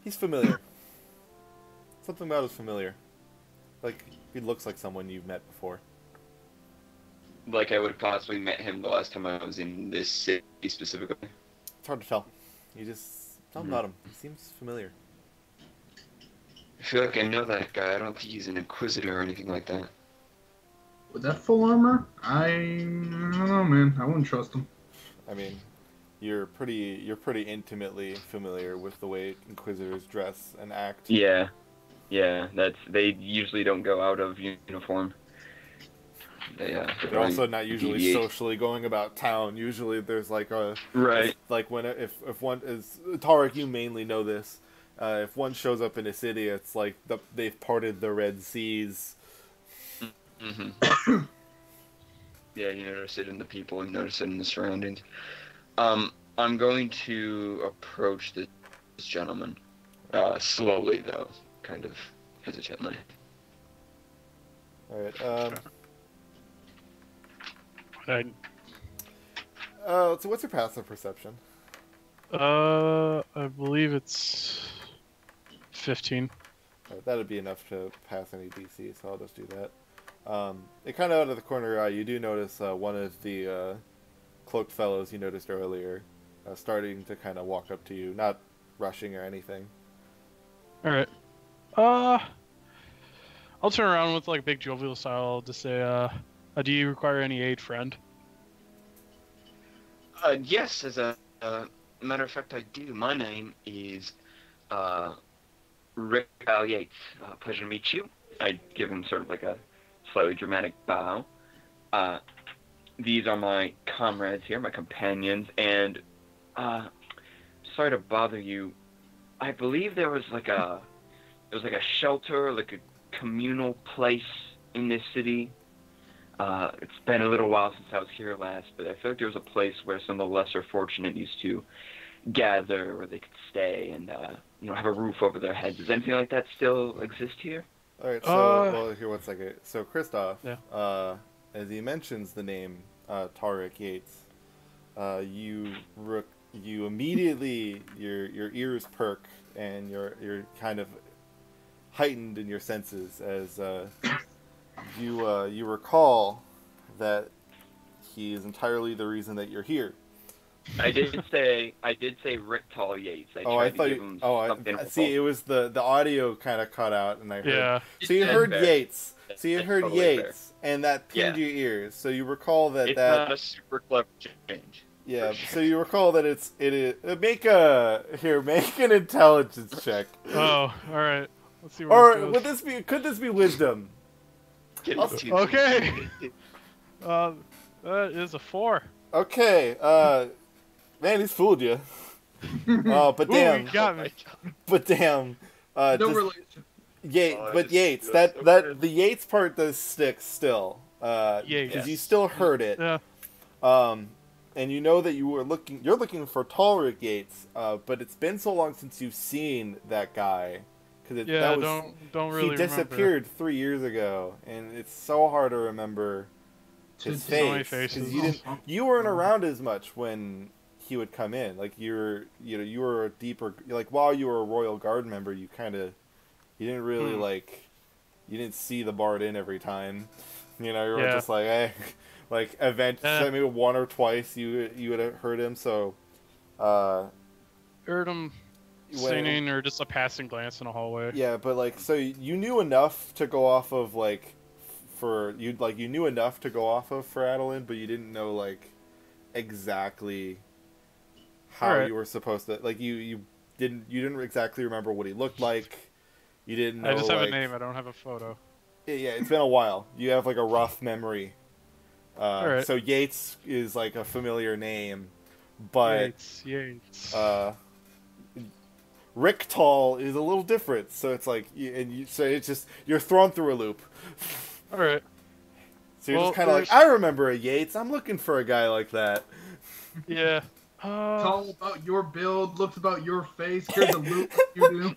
He's familiar. Something about is familiar. Like he looks like someone you've met before. Like I would have possibly met him the last time I was in this city specifically. It's hard to tell. You just something about him. He seems familiar. I feel like I know that guy. I don't think he's an inquisitor or anything like that. With that full armor, I don't know, man. I wouldn't trust him. I mean, you're pretty intimately familiar with the way Inquisitors dress and act. Yeah, they usually don't go out of uniform. They're also not usually socially going about town. Usually there's like a right. Like when if one is Tarek, you mainly know this. If one shows up in a city, it's like they've parted the Red Seas. Mm-hmm. Yeah, you notice it in the people, you notice it in the surroundings. I'm going to approach this gentleman, slowly though, kind of hesitantly. All right. So what's your passive perception? I believe it's 15. That'd be enough to pass any DC, so I'll just do that. It kind of out of the corner of your eye, you do notice one of the cloaked fellows you noticed earlier starting to kind of walk up to you, not rushing or anything. All right. I'll turn around with like big jovial style to say, do you require any aid, friend? Yes, as a matter of fact, I do. My name is Rick Yates. Pleasure to meet you. I give him sort of like a slightly dramatic bow. These are my comrades here, my companions, and sorry to bother you. I believe there was like a shelter, like a communal place in this city. It's been a little while since I was here last, but I feel like there was a place where some of the lesser fortunate used to gather, where they could stay and have a roof over their heads. Does anything like that still exist here? All right. So well, here 1 second. So Christoph, Yeah. as he mentions the name Tarek Yates, you immediately your ears perk and you're kind of heightened in your senses as you recall that he is entirely the reason that you're here. I did say Rick Tall Yates. I Oh, tried I to thought give you. him Oh, something. see. It was the audio kind of cut out, and I heard. Yeah. So you That's heard fair. Yates. So you That's heard totally Yates, and that pinned Yeah. your ears. So you recall that It's that. not a super clever change. Yeah. for sure. So you recall that it is. Make an intelligence check. Oh, all right. Let's see where Or it would goes. this be? Could this be wisdom? Get Also- it too. Okay. That is a 4. Okay. Man, he's fooled you. Oh, but Ooh, damn. you got Oh my me. God. But damn. No just- relation. Oh, But it's Yates, so that good. the Yates part does stick still. Yates. Because you still heard it. Yeah. And you know that you're looking for Tallrick Yates, but it's been so long since you've seen that guy. Because Yeah. that was, Don't really he disappeared 3 years ago, and it's so hard to remember his So many face. 'Cause faces. you weren't around as much when he would come in. Like you were a deeper, like while you were a Royal Guard member, you didn't really you didn't see the Bard in every time. You know, you were Yeah. just like, hey, like maybe one or twice you would have heard him. So, Heard him when- singing or just a passing glance in a hallway. yeah, but like, so you knew enough to go off of you knew enough to go off of for Adeline, but you didn't know like exactly how Alright. you were supposed to you didn't exactly remember what he looked like. You didn't know. I just have like, a name. I don't have a photo. Yeah, it's been a while. You have like a rough memory. Alright. So Yates is like a familiar name, but Yates. Rick Tall is a little different. So it's like, so it's just you're thrown through a loop. All right. So you're Well, just kind of like, I remember a Yates. I'm looking for a guy like that. Yeah. Tall about your build, looks about your face, cares a loop you do.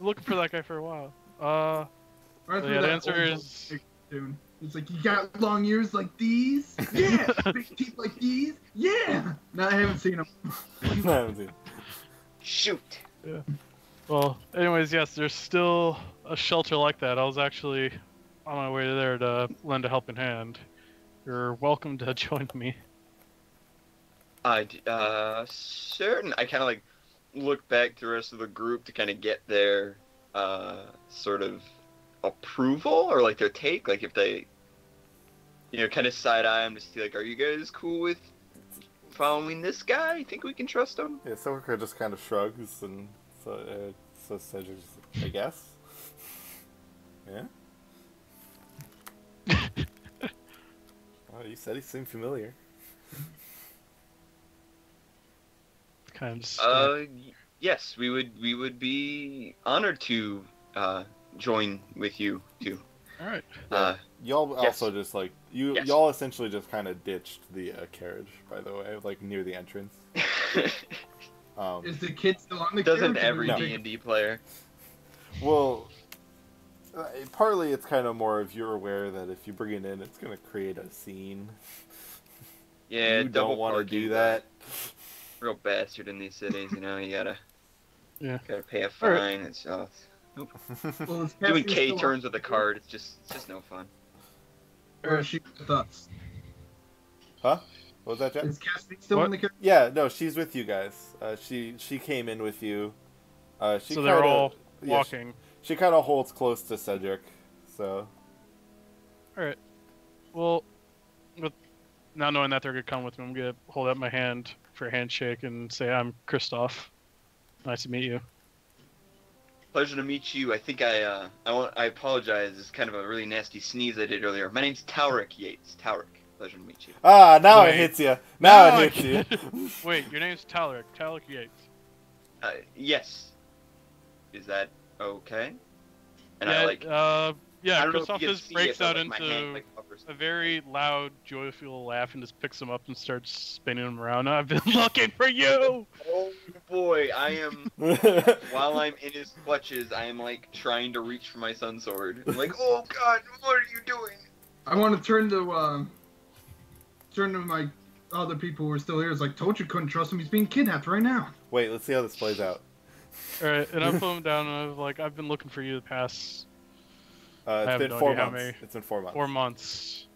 Looking for that guy for a while. Right Yeah, through the that answer old is- cartoon. It's like, you got long ears like these? Yeah! Big teeth like these? Yeah! No, I haven't seen them. Shoot. Well, anyways, yes, there's still a shelter like that. I was actually on my way there to lend a helping hand. You're welcome to join me. Certain. I kind of like look back to the rest of the group to kind of get their sort of approval or like their take, like if they, kind of side eye them to see like, are you guys cool with following this guy? Think we can trust him? Yeah, Silvercare just kind of shrugs and so Cedric just, I guess. Yeah. Oh, you said he seemed familiar. Kind of just. Yes, we would be honored to join with you too. All right. Y'all Yes. also just like Yes. y'all essentially just kind of ditched the carriage, by the way, like near the entrance. Is the kid still on the Doesn't carriage? every No. D&D player? Well, partly it's kind of more if you're aware that if you bring it in, it's gonna create a scene. Yeah, you double don't want to parking, do that. Real bastard in these cities, you gotta Yeah. pay a All right. fine. It's Well, is doing Cassie K still turns with a card. It's just no fun. on, or is she with us? Huh? What was that, Jeff? Is Cassie still What? in the carriage? Yeah, no, she's with you guys. She came in with you. She So they're kinda- all yeah, walking. She kind of holds close to Cedric, so. All right. Well, with now knowing that they're gonna come with me, I'm gonna hold up my hand for a handshake and say, "I'm Christoph. Nice to meet you." Pleasure to meet you. I think I apologize. It's kind of a really nasty sneeze I did earlier. My name's Taurik Yates. Taurik. Pleasure to meet you. Ah, now it Wait. hits you. Now No, it hits you. Wait, your name's Talric. Talric Yates. Yes. Is that okay? And yeah, I like. yeah. I don't know if Christoph you can just see breaks it, but, out like, my into hand, like, hovers. a very loud, joyful laugh and just picks him up and starts spinning him around. I've been looking for you. Oh boy, I am. While I'm in his clutches, I am like trying to reach for my sun sword. I'm like, oh god, what are you doing? I want to turn to turn to my other people who are still here. It's like, told you couldn't trust him. He's being kidnapped right now. Wait, let's see how this plays out. All right, and I put him down, and I'm like, I've been looking for you the past It's have been no 4 idea how months. many- It's been 4 months. 4 months.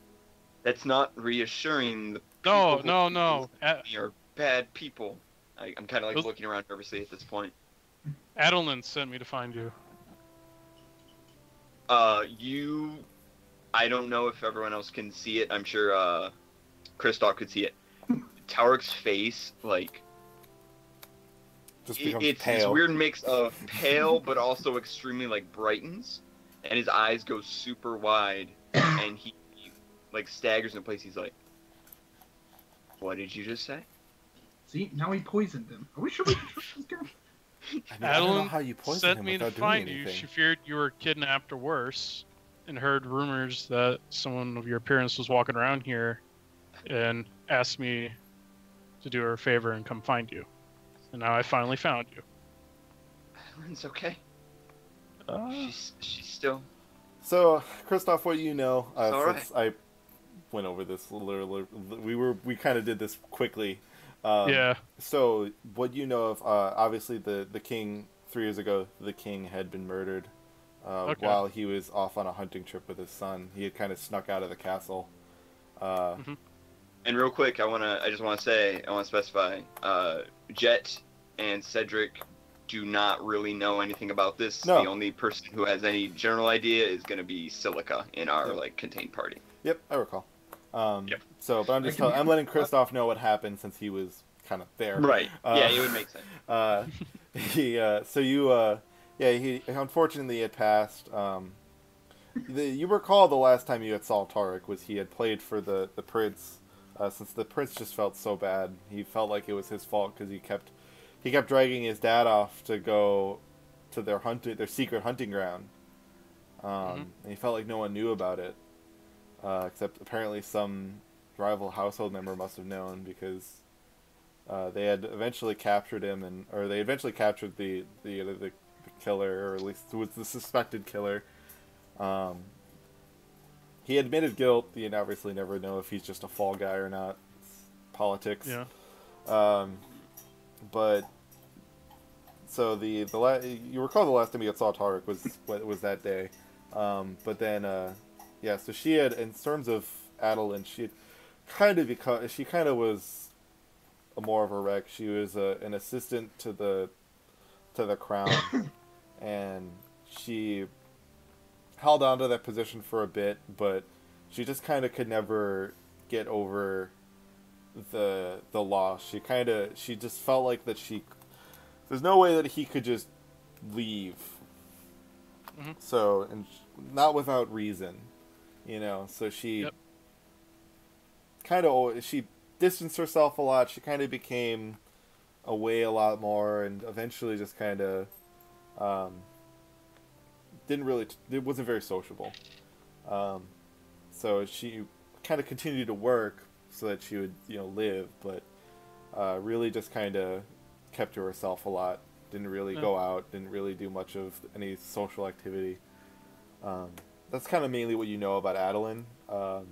That's not reassuring. The No, people no, who no. are bad people. I'm kind of like Those- looking around nervously at this point. Adeline sent me to find you. I don't know if everyone else can see it. I'm sure Kristoff could see it. Tarek's face, like, Just becomes it's this pale. weird mix of pale but also extremely like brightens, and his eyes go super wide, and he like staggers in place. He's like, "What did you just say?" See, now he poisoned him. Are we sure we can trust this guy? I mean, I don't know Adeline how you poisoned sent him me to without find doing you. anything. She feared you were kidnapped or worse, and heard rumors that someone of your appearance was walking around here, and asked me to do her a favor and come find you. And now I finally found you. It's okay. She's still. So, Christoph, what you know, All since I went over this literally, we kind of did this quickly. Yeah. So, what you know of, obviously the king, 3 years ago, the king had been murdered Okay. while he was off on a hunting trip with his son. He had kind of snuck out of the castle. And real quick, I just want to specify, Jet and Cedric do not really know anything about this. No. The only person who has any general idea is going to be Silica in our Yep. like contained party. Yep, I recall. Yep. So, but I'm letting Christoph know what happened since he was kind of there. Right. Yeah, it would make sense. He unfortunately had passed. You recall the last time you had saw Tarek was he had played for the prince, since the prince just felt so bad. He felt like it was his fault because he kept dragging his dad off to go to their secret hunting ground. And he felt like no one knew about it, except apparently some rival household member must have known because they had eventually captured him, or they eventually captured the killer, or at least who was the suspected killer. He admitted guilt. You obviously never know if he's just a fall guy or not. It's politics. Yeah. But so you recall the last time you saw Tarek was that day. But then so she had, in terms of Adeline, she kind of was more of a wreck. She was an assistant to the crown, and she held on to that position for a bit, but she just kind of could never get over the loss. She just felt like that there's no way that he could just leave. Mm-hmm. So, and not without reason, so she she distanced herself a lot. She kind of became away a lot more, and eventually just kind of it wasn't very sociable. So she kind of continued to work so that she would, live, but really just kind of kept to herself a lot. Didn't really go out, didn't really do much of any social activity. That's kind of mainly what you know about Adeline. And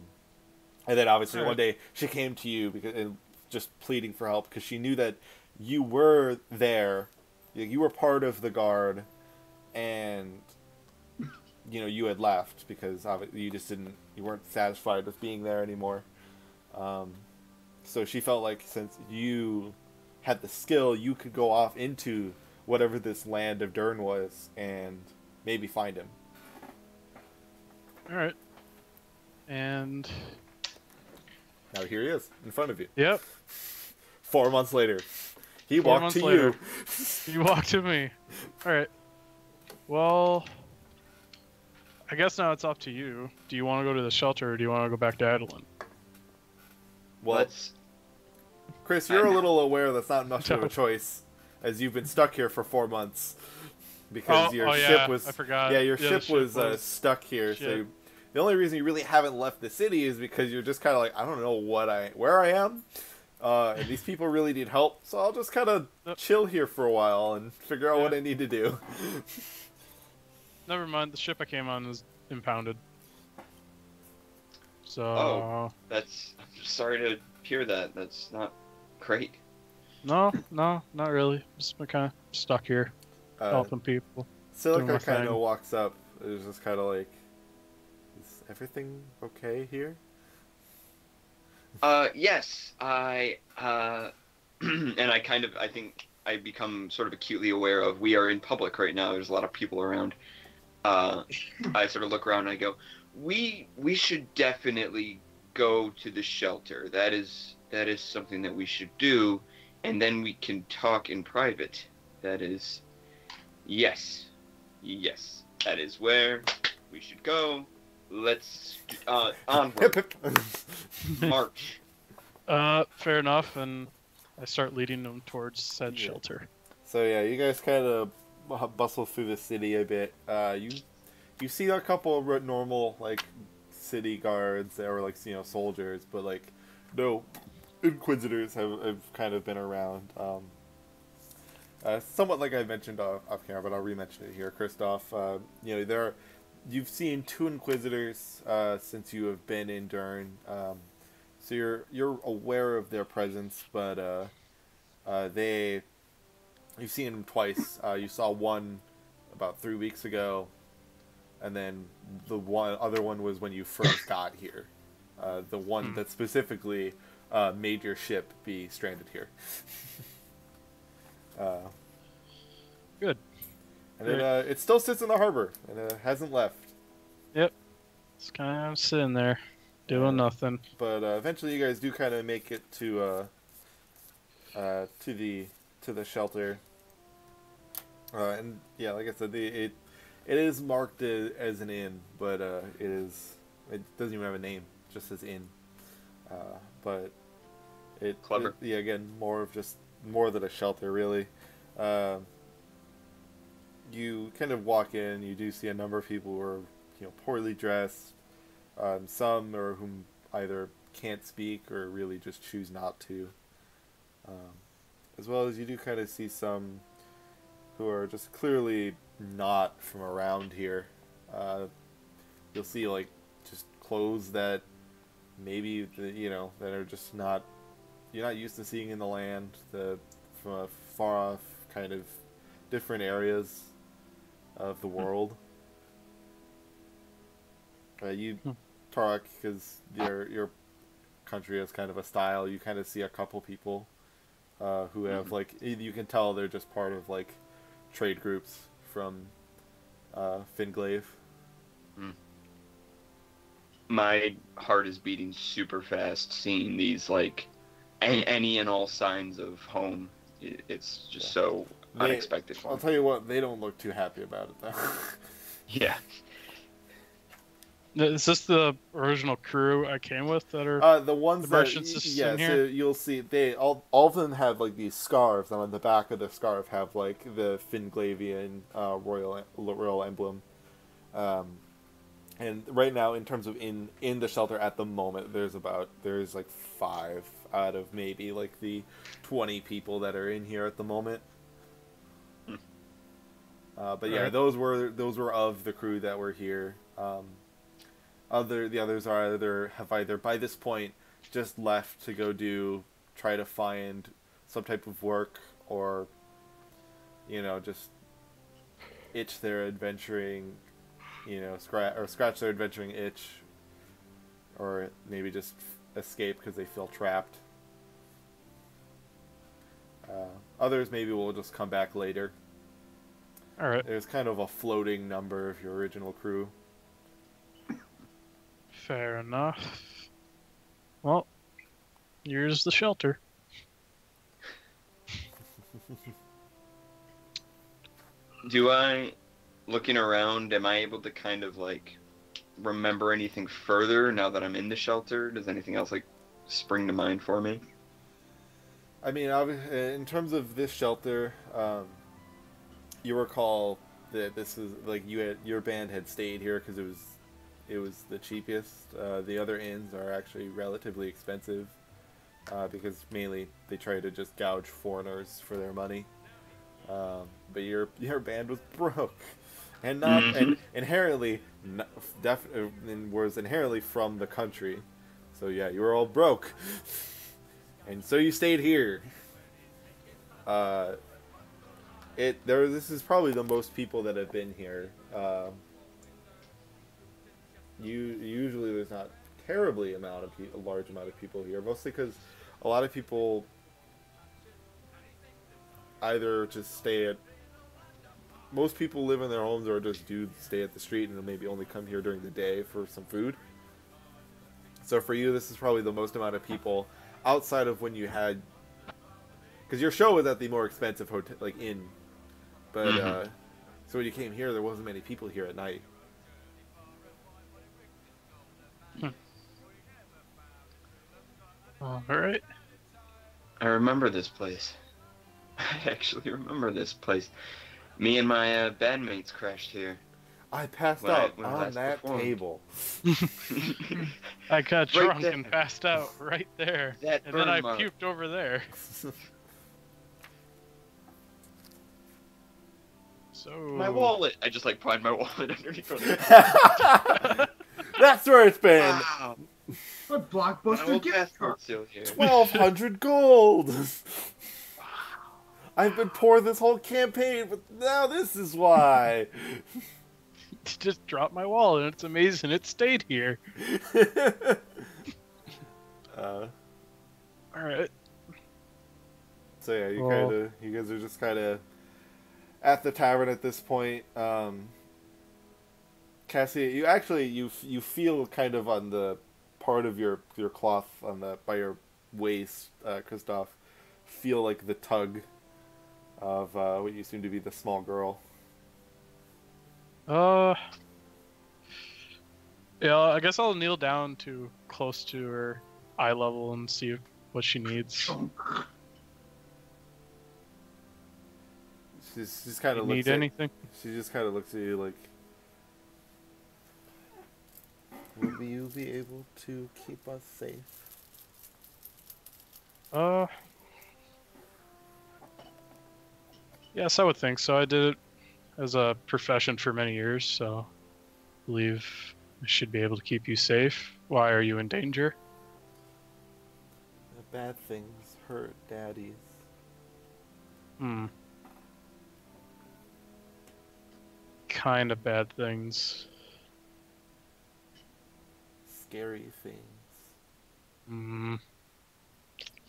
then obviously one day she came to you and just pleading for help because she knew that you were there, you were part of the guard, and you had left because you weren't satisfied with being there anymore. So she felt like since you had the skill, you could go off into whatever this land of Dern was and maybe find him. All right. And Now here he is in front of you. yep, 4 months later, he 4 walked months to later. you. you walked to me. All right. Well, I guess now it's up to you. Do you want to go to the shelter, or do you want to go back to Adeline? Well, Let's. Chris, you're a little aware that's not much of a choice, as you've been stuck here for 4 months because your ship was. I forgot. Yeah, your the ship was stuck here. Shit. So the only reason you really haven't left the city is because you're just kind of like, I don't know where I am, and these people really need help. So I'll just kind of chill here for a while and figure out what I need to do. Never mind. The ship I came on is impounded. So Oh. I'm just sorry to hear that. That's not great. no, not really. Just been kind of stuck here, helping people. Doing my Silica kind of thing. walks up. It's just kind of like, is everything okay here? Yes, and I think I become sort of acutely aware of we are in public right now. There's a lot of people around. I sort of look around and I go, we should definitely go to the shelter. That is something that we should do, and then we can talk in private. That is, yes, that is where we should go. Let's onward, march. Fair enough, and I start leading them towards said Yeah. shelter. So yeah, you guys kind of bustle through the city a bit. You see a couple of normal like city guards or like soldiers, but like no inquisitors have kind of been around. Somewhat like I mentioned off camera, but I'll re-mention it here, Christoph. You've seen two inquisitors since you have been in Durn, so you're aware of their presence, but you've seen them twice. You saw one about 3 weeks ago, and then the other one was when you first got here. The one that specifically made your ship be stranded here. Good. And then it still sits in the harbor, and it hasn't left. Yep. It's kind of sitting there, doing nothing. But eventually, you guys do kind of make it to the shelter. And yeah, like I said, it is marked as an inn, but it doesn't even have a name, it just says inn. But Clever. yeah, again, more than a shelter, really. You kind of walk in, you do see a number of people who are poorly dressed, some or whom either can't speak or really just choose not to, as well as you do kind of see some who are just clearly not from around here. You'll see like just clothes that maybe that are just not, you're not used to seeing in the land, from a far off kind of different areas of the world. Tarek, because your country has kind of a style, you kind of see a couple people who have like, you can tell they're just part of like trade groups from Finglaive. My heart is beating super fast seeing these like any and all signs of home. It's just so unexpected. I'll tell you what, they don't look too happy about it though. Yeah. Is this the original crew I came with that are the ones the that merchants just in so here? you'll see they all of them have like these scarves, and on the back of the scarf have like the Finglavian royal emblem. And right now, in terms of in the shelter at the moment, there's like 5 out of maybe like the 20 people that are in here at the moment. But yeah, Right. those were of the crew that were here. The others have either by this point just left to go try to find some type of work, or just itch their adventuring, scratch their adventuring itch, or maybe just escape because they feel trapped. Others maybe will just come back later. All right. There's kind of a floating number of your original crew. Fair enough. Well, here's the shelter. Looking around, am I able to kind of like remember anything further now that I'm in the shelter? Does anything else like spring to mind for me? I mean, in terms of this shelter, you recall that this was like your band had stayed here because it was the cheapest. The other inns are actually relatively expensive because mainly they try to just gouge foreigners for their money. But your band was broke. and not and inherently and was inherently from the country. So yeah, you were all broke, and so you stayed here. This is probably the most people that have been here. Usually there's not terribly a large amount of people here, mostly because a lot of people either just stay at. Most people live in their homes or just do stay at the street and maybe only come here during the day for some food. So for you, this is probably the most amount of people outside of when you had, because your show was at the more expensive hotel, like inn. But so when you came here, there wasn't many people here at night. All right. I remember this place. I actually remember this place. Me and my bandmates crashed here. I passed out on that table. I got Right drunk there. and passed out right there. That And then I burn mark. puked over there. So My wallet. I just like find my wallet underneath. That's where it's been. Wow. What My Blockbuster old gift card? passport's still here. 1,200 gold. I've been poor this whole campaign, but now this is why. just dropped my wallet and it's amazing it stayed here. uh, Alright. so yeah, Well- you guys are just kind of at the tavern at this point. Cassie, you feel kind of on the part of your cloth by your waist, Christoph, feel like the tug of what you seem to be the small girl. Yeah, I guess I'll kneel down to close to her eye level and see what she needs. She's kind of Need anything? She just kind of looks at you like, will you be able to keep us safe? Yes, I would think so. I did it as a profession for many years, so I believe I should be able to keep you safe. Why are you in danger? The bad things hurt daddies. Kind of bad things. Scary things.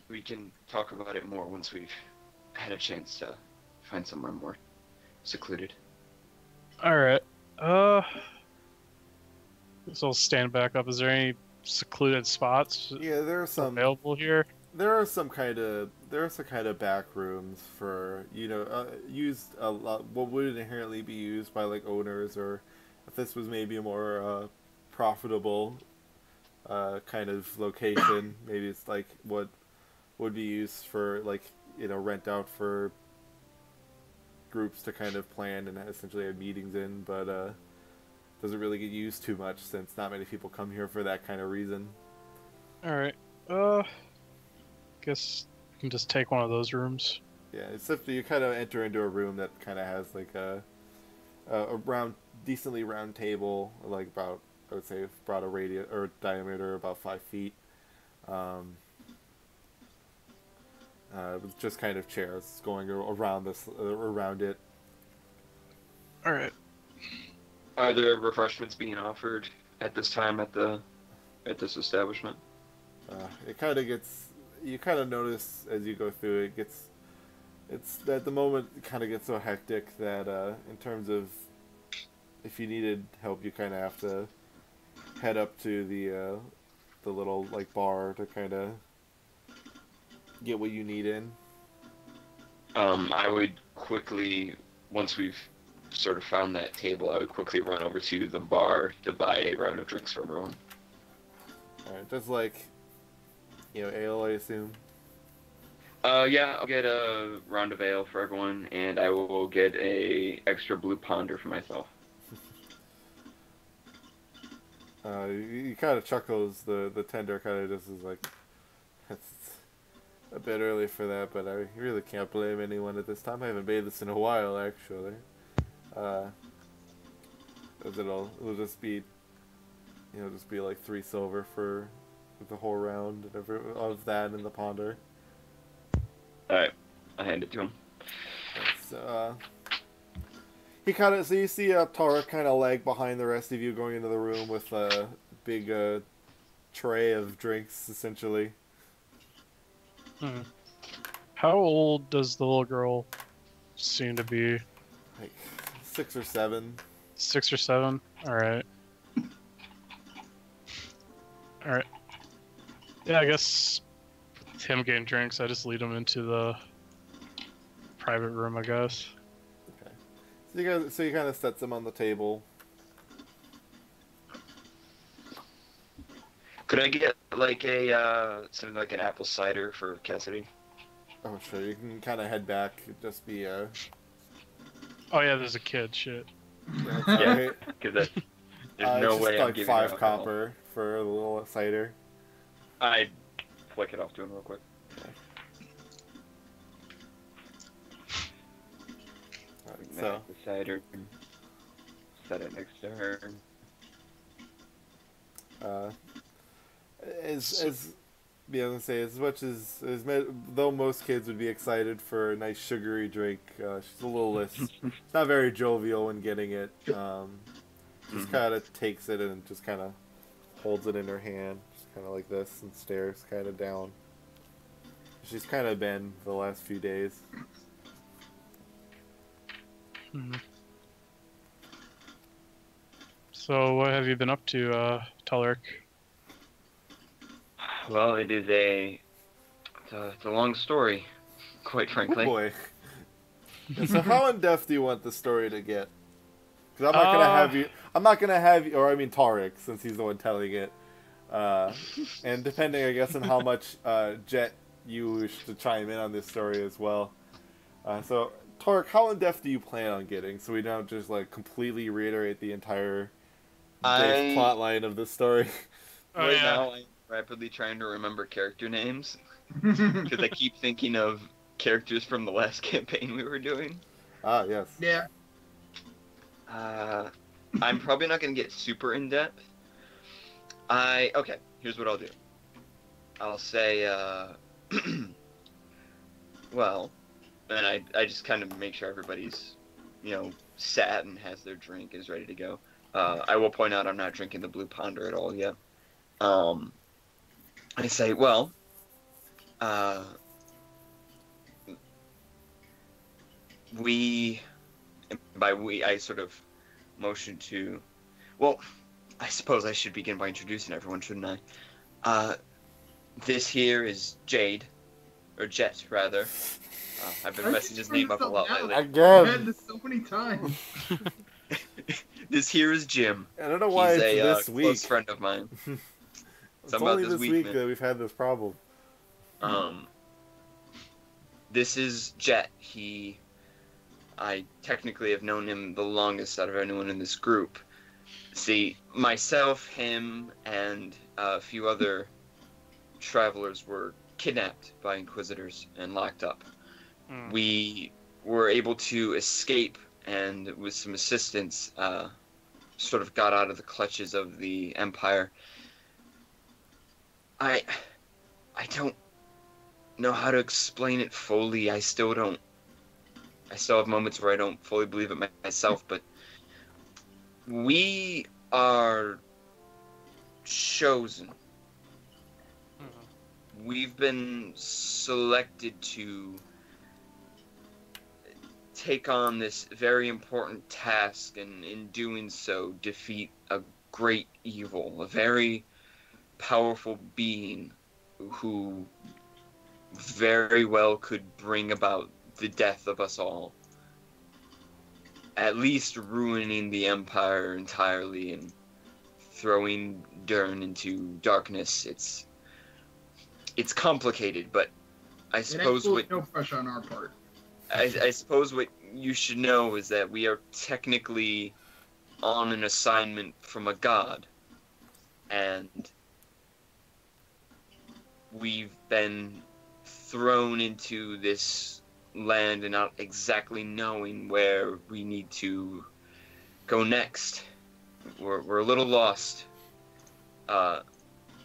We can talk about it more once we've had a chance to find somewhere more secluded. Alright. Guess I'll stand back up. Is there any secluded spots Yeah, there are some. available here? There are some kind of back rooms for used a lot. What would inherently be used by like owners, or if this was maybe a more profitable kind of location, maybe it's like what would be used for like rent out for groups to kind of plan and essentially have meetings in, but doesn't really get used too much since not many people come here for that kind of reason. Alright. Guess I can just take one of those rooms. Yeah, except you kind of enter into a room that kind of has like a decently round table, like about, I would say, about a radius or diameter about 5 feet. With just kind of chairs going around it. Alright. Are there refreshments being offered at this time at this establishment? It kind of gets. You kind of notice as you go through it, it's at the moment it kind of gets so hectic that in terms of if you needed help, you kind of have to head up to the little like bar to kind of get what you need in. I would quickly, once we've sort of found that table, I would quickly run over to the bar to buy a round of drinks for everyone. Alright, just like, ale, I assume. Yeah, I'll get a round of ale for everyone, and I will get a extra blue ponder for myself. He kind of chuckles. The tender kind of just is like, it's a bit early for that, but I really can't blame anyone at this time. I haven't made this in a while, actually. as it'll just be, just be like 3 silver for the whole round of that and the ponder. All right, I hand it to him. So, so you see Tarek kind of lag behind the rest of you going into the room with a big tray of drinks, essentially. How old does the little girl seem to be? Like 6 or 7. 6 or 7? Alright. Alright. Yeah, I guess with him getting drinks, I just lead him into the private room, I guess. Okay. So you kind of sets them on the table. Could I get like something like an apple cider for Cassidy? Oh, sure. You can kind of head back. It'd just be Oh yeah, there's a kid. Shit. Yeah, because there's no it's way just I'm like giving 5 alcohol. copper for a little cider. I flick it off to him real quick. So The cider. Set it next to her. as much as though most kids would be excited for a nice sugary drink, she's a little less. It's not very jovial when getting it. Just kind of takes it and just kind of holds it in her hand, just kind of like this, and stares kind of down. She's kind of been the last few days. So what have you been up to, Taleric? Well, it's a long story, quite frankly. Oh boy. And so how in depth do you want the story to get? Because I'm not gonna have you. I'm not gonna have you, or I mean Tarek, since he's the one telling it. And depending, I guess, on how much Jet you wish to chime in on this story as well. So Tarek, how in depth do you plan on getting? So we don't just like completely reiterate the entire plot line of the story. Right now, I'm rapidly trying to remember character names because I keep thinking of characters from the last campaign we were doing. Ah, yes. Yeah. I'm probably not going to get super in depth. Okay, here's what I'll do. I'll say, well, and I just kind of make sure everybody's, sat and has their drink, is ready to go. I will point out I'm not drinking the Blue Ponder at all yet. I say, well, by we, I sort of motion to, well, I suppose I should begin by introducing everyone, shouldn't I? This here is Jade, or Jet, rather. I've been messing his name up a lot lately. I've Again. had this so many times. This here is Jim. I don't know why He's it's this week. Close friend of mine. It's only this week that we've had this problem. This is Jet. I technically have known him the longest out of anyone in this group. See, myself, him, and a few other travelers were kidnapped by Inquisitors and locked up. We were able to escape, and with some assistance, sort of got out of the clutches of the Empire. I don't know how to explain it fully. I still have moments where I don't fully believe it myself, but we are chosen. We've been selected to take on this very important task, and in doing so, defeat a great evil, a very powerful being who very well could bring about the death of us all. At least ruining the Empire entirely and throwing Dern into darkness. It's complicated, but I suppose no pressure on our part. I suppose what you should know is that we are technically on an assignment from a god, and we've been thrown into this land and not exactly knowing where we need to go next. we're a little lost.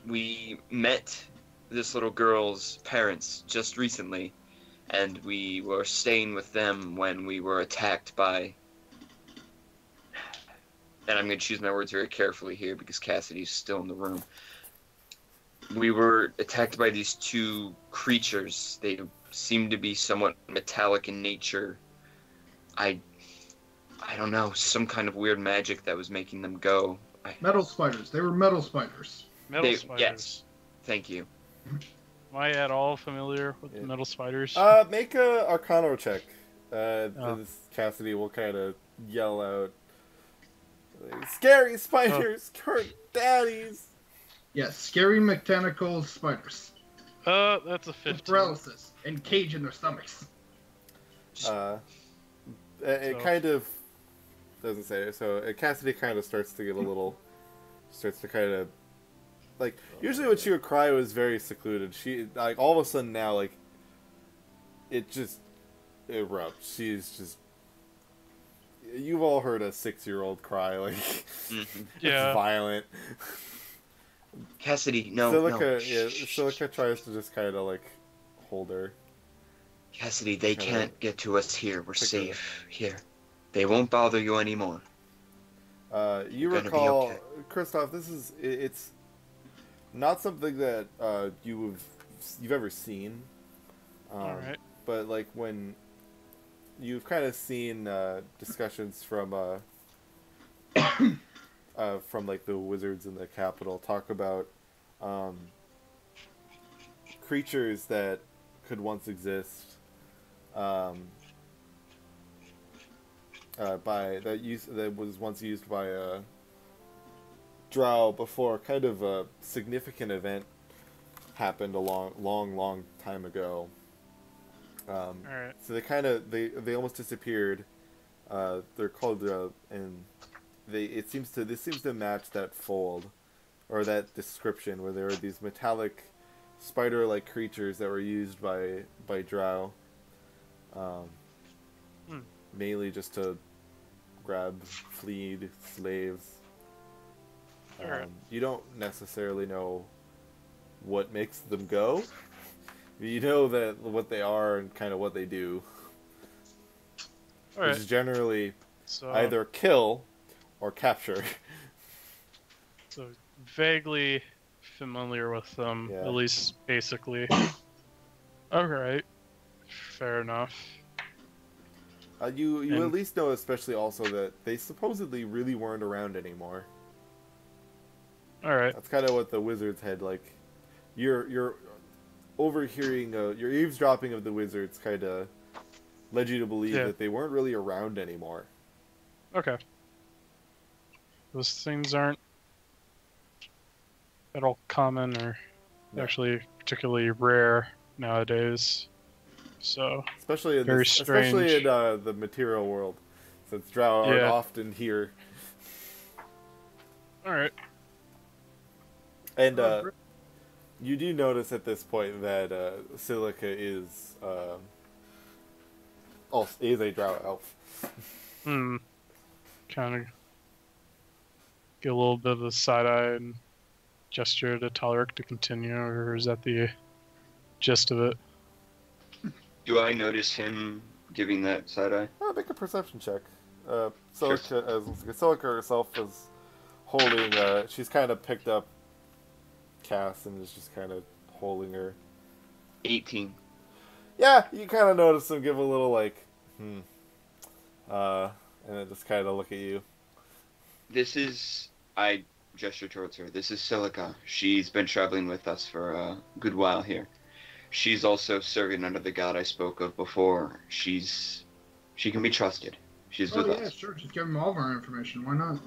We met this little girl's parents just recently, and we were staying with them when we were attacked by... And I'm going to choose my words very carefully here because Cassidy's still in the room. We were attacked by these two creatures. They seemed to be somewhat metallic in nature. I don't know, some kind of weird magic that was making them go. Metal spiders. They were metal spiders. Metal spiders. Yes, thank you. Am I at all familiar with the metal spiders? Make a Arcana check. This Cassidy will kind of yell out, "Scary spiders, current daddies!" Yes, scary mechanical spiders. That's a With 15. paralysis and cage in their stomachs. It kind of doesn't say it, so Cassidy kind of starts to get a little, starts to kind of, like, usually when she would cry it was very secluded. She, like, all of a sudden now, like, it just erupts. She's just, you've all heard a 6-year-old cry, like, Yeah. it's violent. Cassidy, no, Silica, no. yeah, Silica tries to just kind of, like, hold her. Cassidy, they Kinda can't get to us here. We're pick her safe here. They won't bother you anymore. You You're gonna be recall, okay. Christoph, this is, it's not something that you've ever seen. Alright. But like when you've kind of seen discussions from like the wizards in the capital talk about creatures that could once exist that was once used by Drow before kind of a significant event happened a long time ago. Alright. So they almost disappeared. They're called and this seems to match that fold or that description where there are these metallic spider-like creatures that were used by Drow, mainly just to grab fleed slaves. Alright. You don't necessarily know what makes them go. You know that what they are and kind of what they do, Alright. which is generally So, either kill or capture. so vaguely familiar with them, Yeah. at least basically. Alright. Fair enough. You And- at least know, especially also that they supposedly really weren't around anymore. Alright. That's kind of what the wizards had like. You're overhearing, your eavesdropping of the wizards kind of led you to believe Yeah. that they weren't really around anymore. Okay. Those things aren't at all common or No. actually particularly rare nowadays. So, Especially in Very especially strange. in the material world, since Drow aren't Yeah. often here. alright. And you do notice at this point that Silica is a Drow elf. Kind of get a little bit of a side eye and gesture to Talric to continue, or is that the gist of it? Do I notice him giving that side eye? Make a perception check. Silica herself is holding. She's kind of picked up Cass and is just kind of holding her. 18. Yeah, you kind of notice him give a little like, and then just kind of look at you. This is... I gesture towards her. This is Silica. She's been traveling with us for a good while here. She's also serving under the god I spoke of before. She can be trusted. She's with yeah, us. sure. Just give them all of our information. Why not?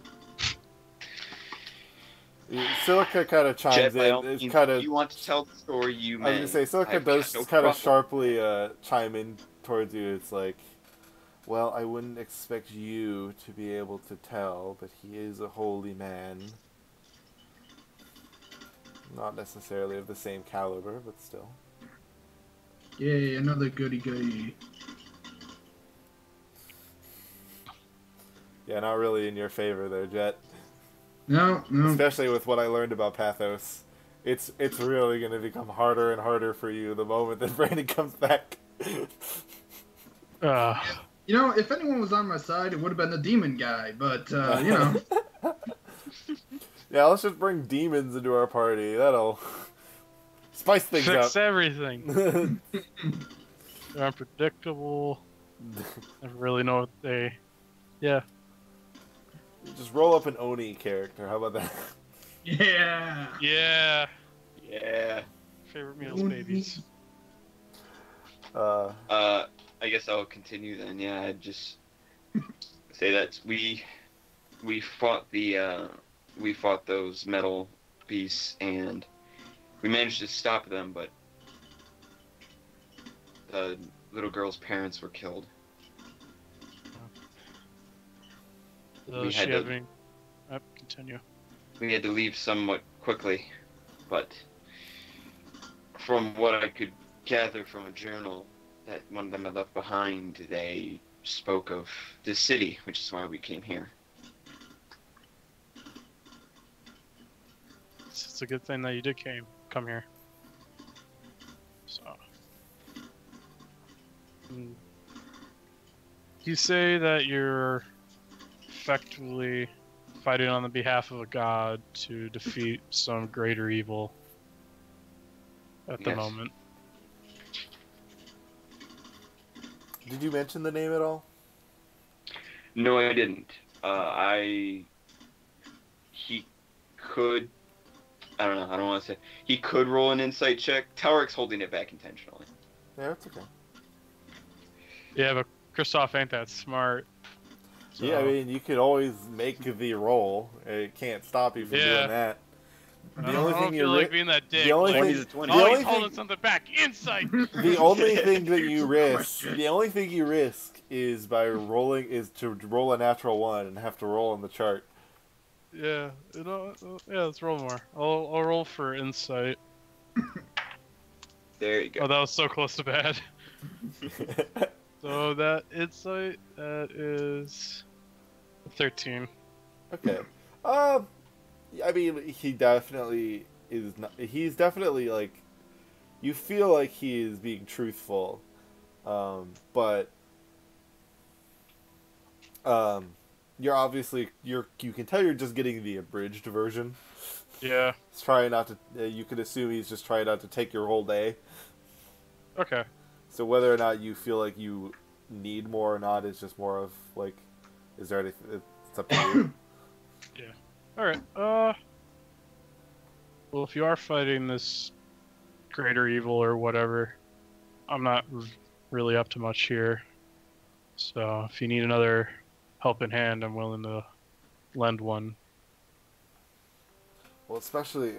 Silica kind of chimes Jet, by all in. It's means, kind if of. you want to tell the story, you I may. was gonna say Silica I've does got no kind of problem. sharply chime in towards you. It's like, well, I wouldn't expect you to be able to tell, but he is a holy man. Not necessarily of the same caliber, but still. Yay, another goody goody. Yeah, not really in your favor there, Jet. No, no. Especially with what I learned about Pathos. It's really going to become harder and harder for you the moment that Brandon comes back. You know, if anyone was on my side, it would have been the demon guy. But you know, yeah, let's just bring demons into our party. That'll spice things up. Fix everything. They're unpredictable. Never really know what they. Yeah. Just roll up an Oni character. How about that? yeah. Yeah. Yeah. Favorite meals, babies. I guess I'll continue then. Yeah, I'd just say that we fought those metal beasts and we managed to stop them, but the little girl's parents were killed. We had to continue. we had to leave somewhat quickly, but from what I could gather from a journal that one of them had left behind, they spoke of this city, which is why we came here. It's a good thing that you did come here. So, you say that you're effectively fighting on the behalf of a god to defeat some greater evil at the Yes. moment. Did you mention the name at all? No, I didn't. He could. I don't know. I don't want to say. He could roll an insight check. Tarek's holding it back intentionally. Yeah, it's okay. Yeah, but Kristoff ain't that smart. So, Yeah, I mean, you could always make the roll. It can't stop you from doing that. I don't feel like being that dick. the only like, thing, He's a 20. the only he's holding thing, something back. Insight. the only thing that you risk, the only thing you risk is by rolling is to roll a natural one and have to roll on the chart. Yeah, yeah. Let's roll more. I'll roll for insight. There you go. Oh, that was so close to bad. So that insight, that is 13. Okay. I mean, he definitely is not. He's definitely like. You feel like he is being truthful, but you're obviously you can tell you're just getting the abridged version. Yeah. He's trying not to. You could assume he's just trying not to take your whole day. Okay. So whether or not you feel like you need more or not is just more of like, is there anything? It's up to you. All right. Well, if you are fighting this greater evil or whatever, I'm not really up to much here. So if you need another helping hand, I'm willing to lend one. Well, especially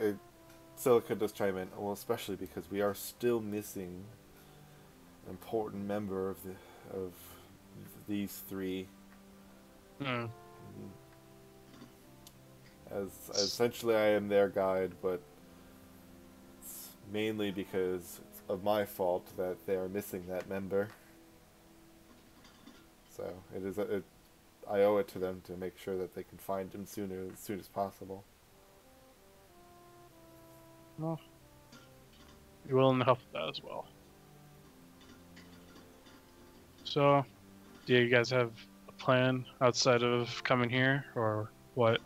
Silica does chime in. Well, especially because we are still missing an important member of these three. Hmm. As essentially, I am their guide, but it's mainly because it's of my fault that they are missing that member. So I owe it to them to make sure that they can find him as soon as possible. Well, you're willing to help with that as well. So, do you guys have a plan outside of coming here, or what?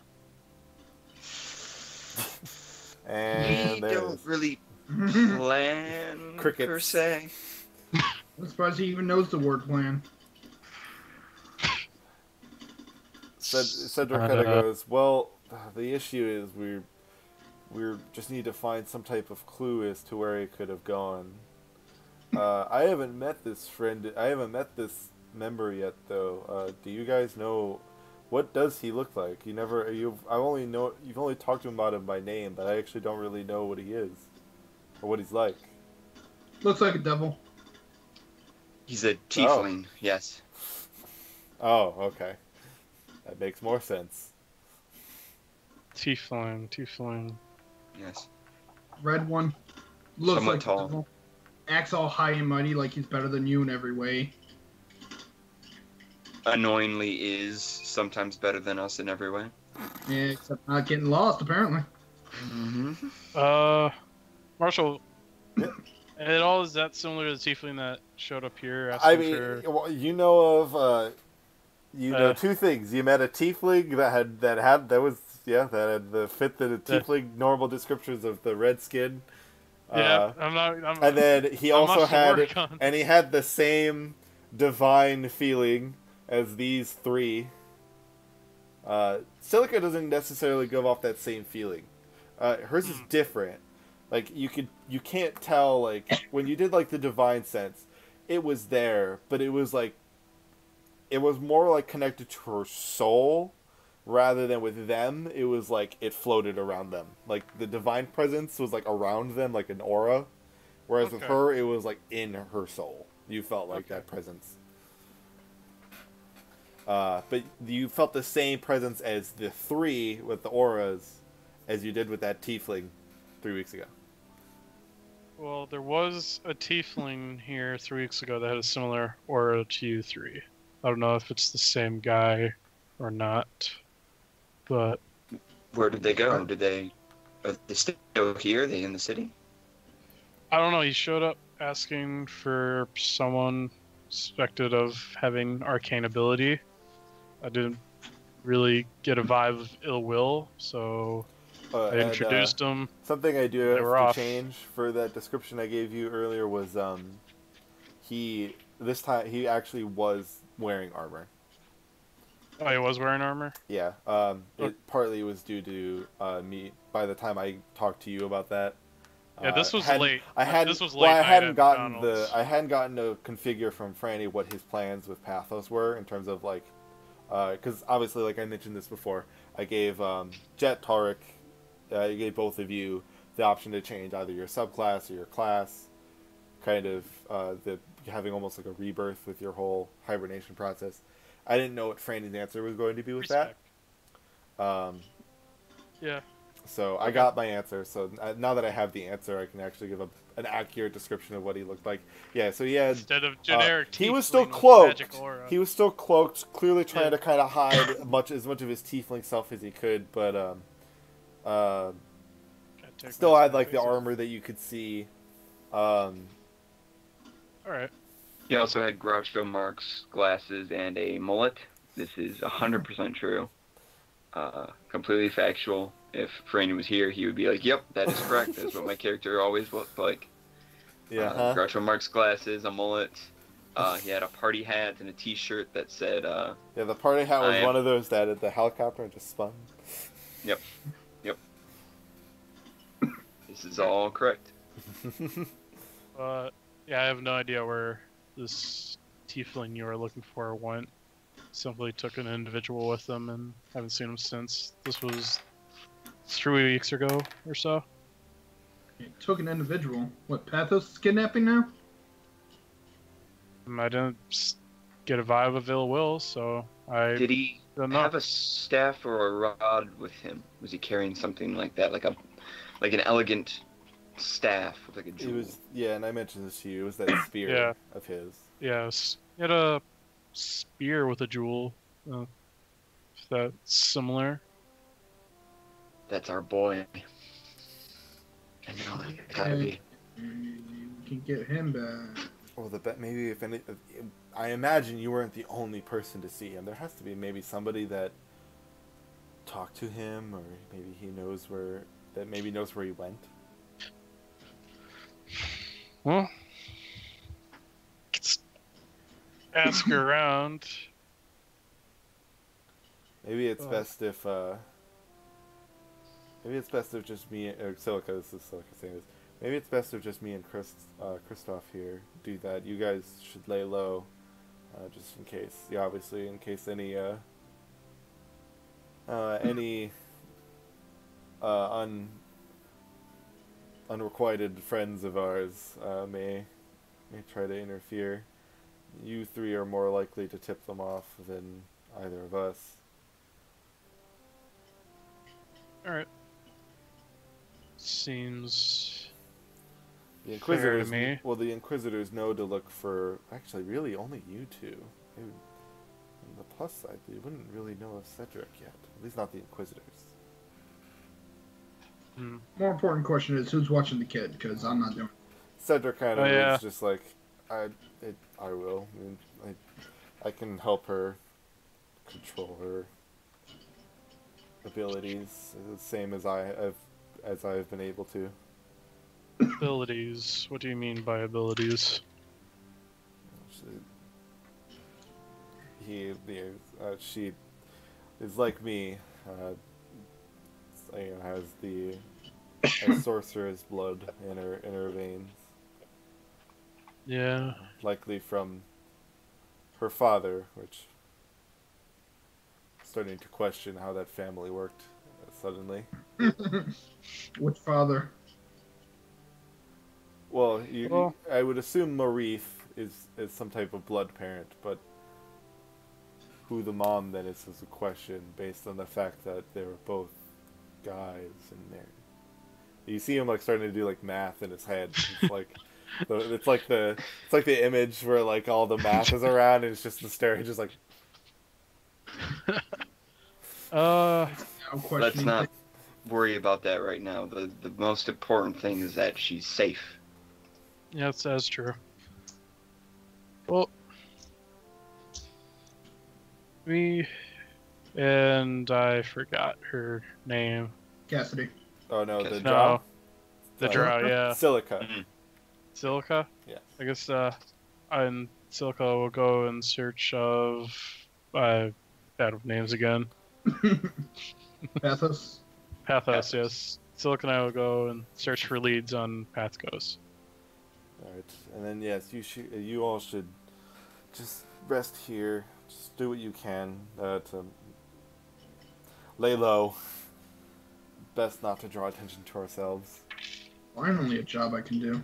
And We don't there's really plan Crickets. per se. I'm surprised he even knows the word plan. Cedric kind of goes, well, the issue is we just need to find some type of clue as to where he could have gone. I haven't met this member yet, though. Do you guys know what does he look like? You've only talked to him about him by name, but I actually don't really know what he is or what he's like. Looks like a devil. He's a tiefling, yes. Oh, okay. That makes more sense. Tiefling. Yes. Red one. Looks Somewhat like tall. a devil. Acts all high and mighty like he's better than you in every way. Annoyingly is sometimes better than us in every way. Yeah, except not getting lost, apparently. Marshall, Yeah. at all is that similar to the tiefling that showed up here I asking mean, for? well, you know of you know two things. You met a tiefling that had the fit the tiefling normal descriptions of the red skin. Yeah, And then he not also much to had, work on. and he had the same divine feeling as these three. Silica doesn't necessarily give off that same feeling. Hers is different. Like you can't tell like when you did like the divine sense, it was there, but it was more like connected to her soul rather than with them. It was like it floated around them. Like the divine presence was like around them like an aura, whereas with her it was like in her soul. You felt like that presence. But you felt the same presence as the three with the auras as you did with that tiefling 3 weeks ago. Well, there was a tiefling here 3 weeks ago that had a similar aura to you three. I don't know if it's the same guy or not, but Where did they go? Are they still here? Are they in the city? I don't know. He showed up asking for someone suspected of having arcane ability. I didn't really get a vibe of ill will, so I introduced him. Something I do have to off. change for that description I gave you earlier was this time he actually was wearing armor. Oh, he was wearing armor? Yeah. It partly was due to me. By the time I talked to you about that. Yeah, this was late. This was late. Well, I hadn't gotten to configure from Franny what his plans with Pathos were in terms of like, because obviously, like I mentioned this before, I gave Jet Tarek, I gave both of you the option to change either your subclass or your class, kind of having almost like a rebirth with your whole hibernation process. I didn't know what Franny's answer was going to be with that. Yeah. So I got my answer. So now that I have the answer, I can actually give an accurate description of what he looked like. Yeah. So he had instead of generic. He was still cloaked. He was still cloaked, clearly trying to kind of hide as much of his tiefling self as he could, but still had like the armor that you could see. All right. He also had Groucho Marx glasses and a mullet. This is 100% true. Completely factual. If Franny was here, he would be like, "Yep, that is correct. That's what my character always looked like." Yeah. Groucho Marx glasses, a mullet. He had a party hat and a T-shirt that said. Yeah, the party hat was one of those that at the helicopter just spun. Yep. This is all correct. Yeah, I have no idea where this tiefling you were looking for went. Simply took an individual with them and haven't seen him since. This was 3 weeks ago or so. He took an individual. What, Pathos is kidnapping now? I didn't get a vibe of ill will, so I Did he don't know. have a staff or a rod with him? Was he carrying something like that, like an elegant staff with like a jewel? It was, and I mentioned this to you. It was that spear of his. Yeah, he had a spear with a jewel. If that's similar. That's our boy. I know, it's gotta be. We can get him back. Well, maybe if any, I imagine you weren't the only person to see him. There has to be maybe somebody that talked to him, or maybe he knows where he went. Well, ask around. Maybe it's best if just me or Silica. This is Silica saying this. Maybe it's best if just me and Christoph here do that. You guys should lay low, just in case. Yeah, obviously, in case any unrequited friends of ours may try to interfere. You three are more likely to tip them off than either of us. All right. Seems. The Inquisitors, me. Well, the Inquisitors know to look for. Actually, really, only you two. On the plus side, we wouldn't really know of Cedric yet. At least not the Inquisitors. More important question is who's watching the kid, because I'm not doing Cedric kind of Oh, yeah. is just like, I will. I mean, I can help her control her abilities the same as I've been able to. Abilities. What do you mean by abilities? She is like me. Has the sorcerer's blood in her veins, Yeah. likely from her father, which starting to question how that family worked suddenly. Which father? Well, Well- I would assume Marif is some type of blood parent, but who the mom then is a question based on the fact that they were both guys in there. You see him like starting to do like math in his head. It's like it's like the image where like all the math is around and it's just the staring, just like. Now Let's questioning not worry about that right now. The most important thing is that she's safe. Yeah, that's true. Well, and I forgot her name. Cassidy. Oh no, the No, drow. The drow, yeah. Silica. Mhm. Silica? Yes. I guess, and Silica will go in search of, bad with names again. Pathos. Pathos, yes. Silica and I will go and search for leads on Pathos. All right, and then yes, you all should just rest here. Just do what you can to lay low. Best not to draw attention to ourselves. Finally, a job I can do.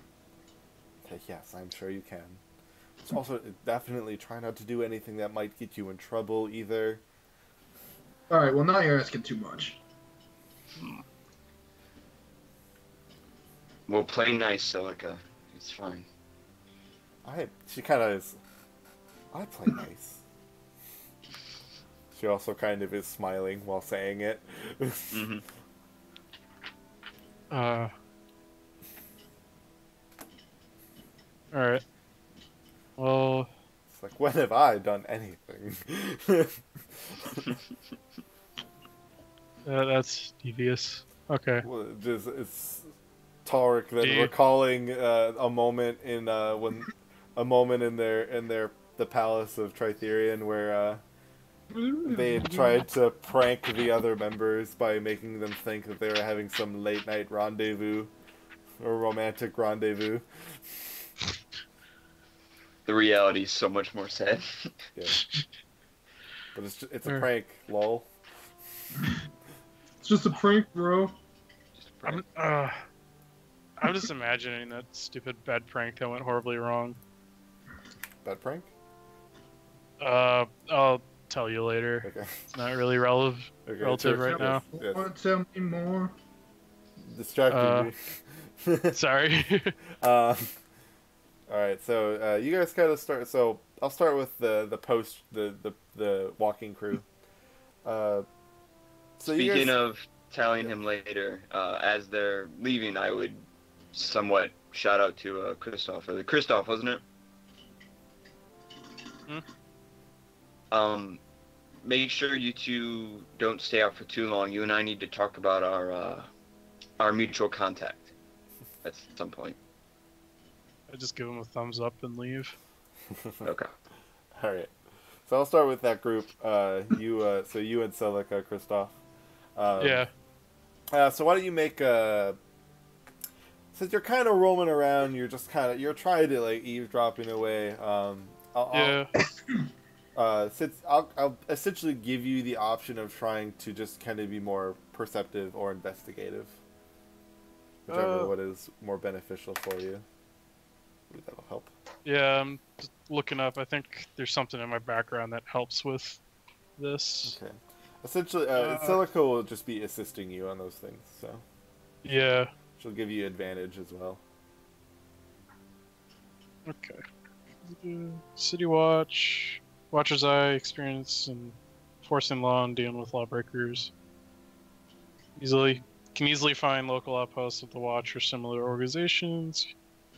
Okay, yes, I'm sure you can. Just also, definitely try not to do anything that might get you in trouble either. All right. Well, now you're asking too much. We'll play nice, Silica. It's fine. She kind of is. I play nice. She also kind of is smiling while saying it. Mm-hmm. Alright. Well, It's like, when have I done anything? that's devious. Okay. Well, it's Tarek then Do you- recalling a moment in the palace of Tritherion where they had tried to prank the other members by making them think that they were having some late night rendezvous or romantic rendezvous. The reality is so much more sad. Yeah. But it's a Sure. prank, lol. It's just a prank, bro. Just a prank. I'm just imagining that stupid bed prank that went horribly wrong. That prank? I'll tell you later. Okay. It's not really relative Okay. right now. Yes. Want to tell me more? Distracting me. Sorry. Alright, so you guys kind of start. So I'll start with the walking crew. So Speaking of telling him later, as they're leaving, I would somewhat shout out to Christoph. Or Christoph, wasn't it? Make sure you two don't stay out for too long. You and I need to talk about our mutual contact at some point. I just give him a thumbs up and leave. Okay. Alright. So I'll start with that group. So you and Celica, Christoph. Yeah. So why don't you make since you're kind of roaming around, you're trying to like eavesdropping away. Since I'll essentially give you the option of trying to just kind of be more perceptive or investigative, whichever one is more beneficial for you. Ooh, that'll help. Yeah, I'm just looking up. I think there's something in my background that helps with this. Okay. Essentially, Celica will just be assisting you on those things, so Yeah. she'll give you advantage as well. Okay. City Watch, Watcher's Eye experience in enforcing law and dealing with lawbreakers. Can easily find local outposts of the Watch or similar organizations,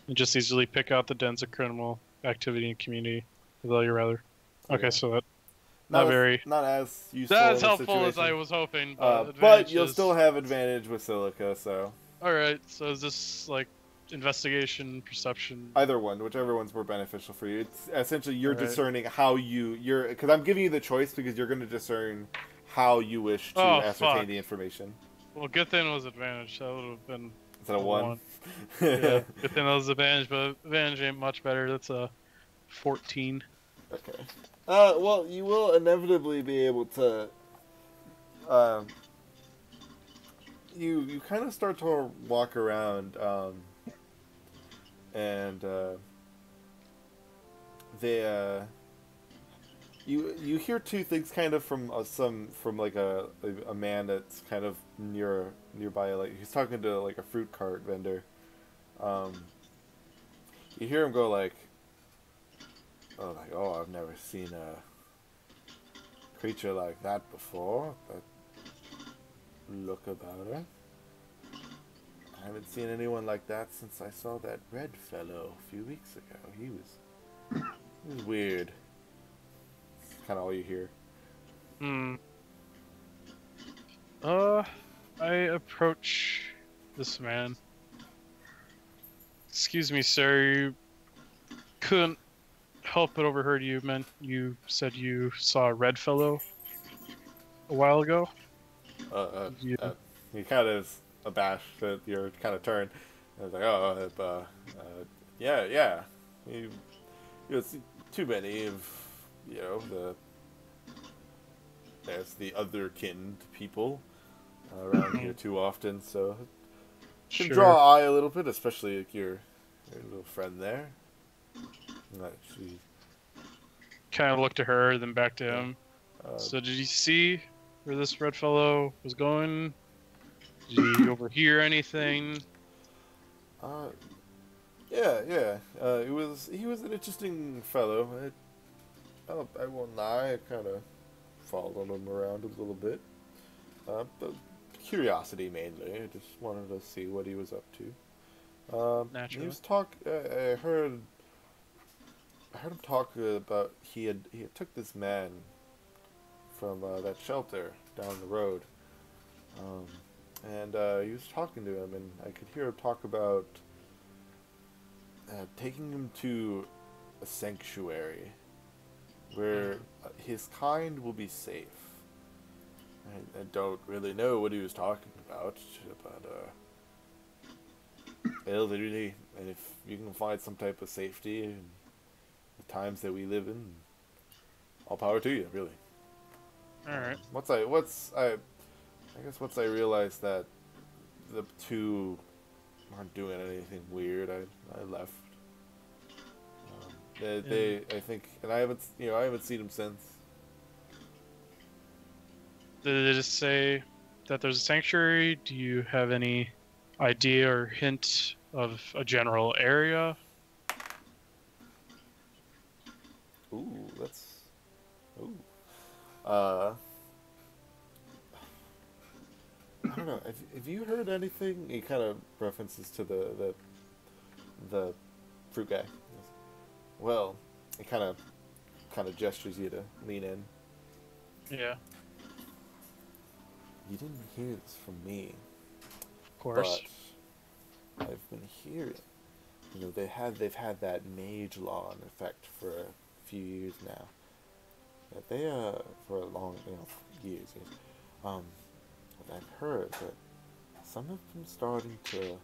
and just easily pick out the dens of criminal activity in community with all your rather. Okay, Yeah. so that not as useful not in as a helpful as I situation. was hoping, But you'll still have advantage with Silica, so All right, so is this like investigation, perception? either one, whichever one's more beneficial for you. It's essentially you're Alright. discerning how you're because I'm giving you the choice because you're going to discern how you wish to Oh, ascertain fuck. the information. Well, good thing it was advantage. That would have been Is that a one? Yeah, good thing that was advantage, but advantage ain't much better. That's a 14. Okay. Well, you will inevitably be able to. You kind of start to walk around, and they you hear two things kind of from like a man that's kind of nearby, like he's talking to like a fruit cart vendor. You hear him go like, oh, I've never seen a creature like that before. But look about her. I haven't seen anyone like that since I saw that red fellow a few weeks ago. He was weird. It's kind of all you hear. I approach this man. Excuse me, sir. You couldn't help but overheard you. You said you saw a red fellow a while ago. He kind of is abashed at your kind of turn. I was like, yeah. You see too many of, there's the other-kin people around here too often, so can draw eye a little bit, especially like your little friend there. She kind of looked to her, then back to him. So did you see where this red fellow was going? Did he overhear anything? Yeah. He was an interesting fellow. I won't lie. I kind of followed him around a little bit, but curiosity mainly. I just wanted to see what he was up to. Naturally. He was I heard him talk about he had took this man from that shelter down the road, and he was talking to him, and I could hear him talk about taking him to a sanctuary where his kind will be safe. I don't really know what he was talking about, but literally, and if you can find some type of safety in the times that we live in, all power to you, really. All right. Once I realized that the two aren't doing anything weird, I left. I think, and I haven't seen them since. Did it just say that there's a sanctuary? Do you have any idea or hint of a general area? I don't know. Have you heard anything? He kind of references to the fruit guy. Well, he kind of gestures you to lean in. Yeah. You didn't hear this from me. Of course. But I've been hearing. They've had that mage law in effect for a few years now. That they for a long years. I've heard that some of them starting to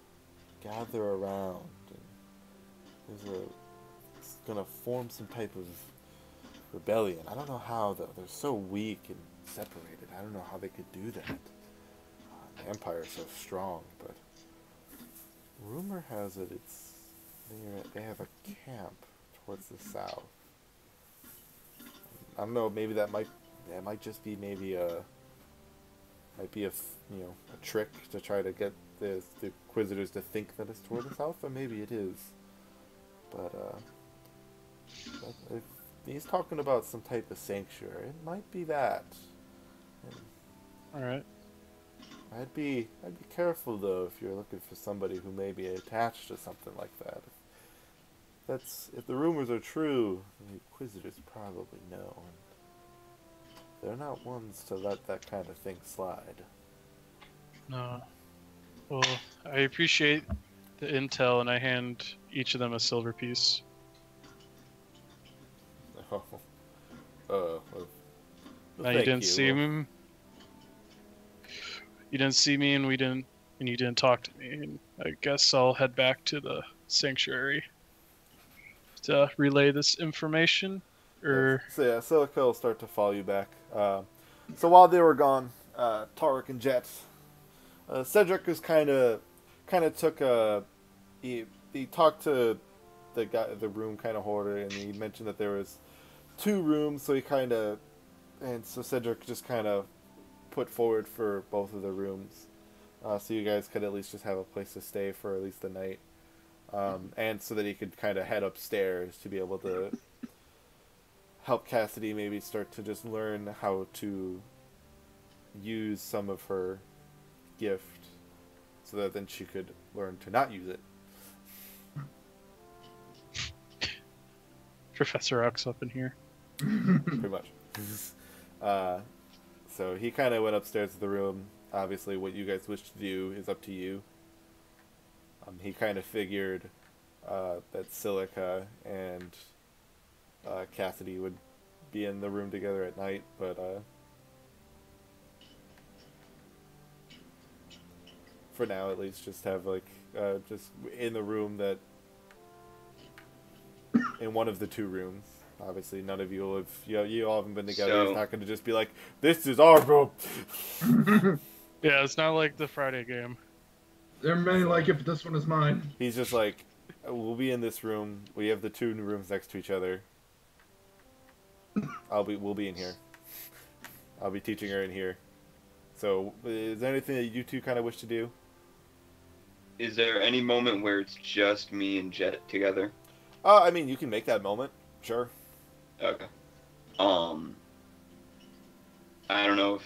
gather around, and it's gonna form some type of rebellion. I don't know how though. They're so weak and separated. I don't know how they could do that. The Empire is so strong, but rumor has it they have a camp towards the south. I don't know. Maybe that might just be a trick to try to get the Inquisitors to think that it's toward the south, or maybe it is. But He's talking about some type of sanctuary. It might be that. And All right. I'd be careful though if you're looking for somebody who may be attached to something like that. If the rumors are true, the Inquisitors probably know. And they're not ones to let that kind of thing slide. No. Well, I appreciate the intel, and I hand each of them a silver piece. Oh. Well, Now you didn't see me. You didn't see me, and you didn't talk to me. And I guess I'll head back to the sanctuary to relay this information. Or So yeah, Silica will start to follow you back. So while they were gone, Tarek and Jet, Cedric was kind of took a he talked to the room kind of hoarder, and he mentioned that there was 2 rooms, so so Cedric just kind of put forward for both of the rooms, so you guys could at least just have a place to stay for at least the night, and so that he could kind of head upstairs to be able to help Cassidy maybe start to just learn how to use some of her gift, so that then she could learn to not use it. Professor Ox up in here. Pretty much. So he kind of went upstairs to the room. Obviously, what you guys wish to do is up to you. He kind of figured that Silica and Cassidy would be in the room together at night, but for now, at least, just have just in the room that in one of the 2 rooms. Obviously, none of you you all haven't been together. So- It's not going to just be like, this is our room. Yeah, it's not like the Friday game. There are many like it, but this one is mine. He's just like, we'll be in this room. We have the 2 rooms next to each other. We'll be in here. I'll be teaching her in here. So, is there anything that you 2 kind of wish to do? Is there any moment where it's just me and Jet together? I mean, you can make that moment. Sure. Okay. I don't know if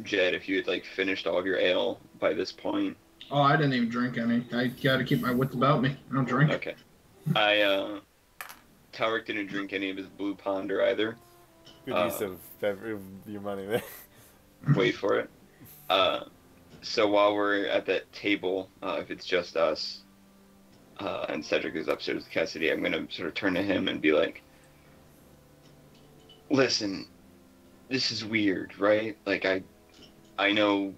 Jet, if you had like finished all of your ale by this point. Oh, I didn't even drink any. I gotta keep my wits about me. I don't drink. Okay. Tarek didn't drink any of his Blue Ponder either. Good use of your money there. Wait for it. So while we're at that table, if it's just us, and Cedric is upstairs with Cassidy, I'm gonna sort of turn to him and be like, "Listen, this is weird, right? Like I know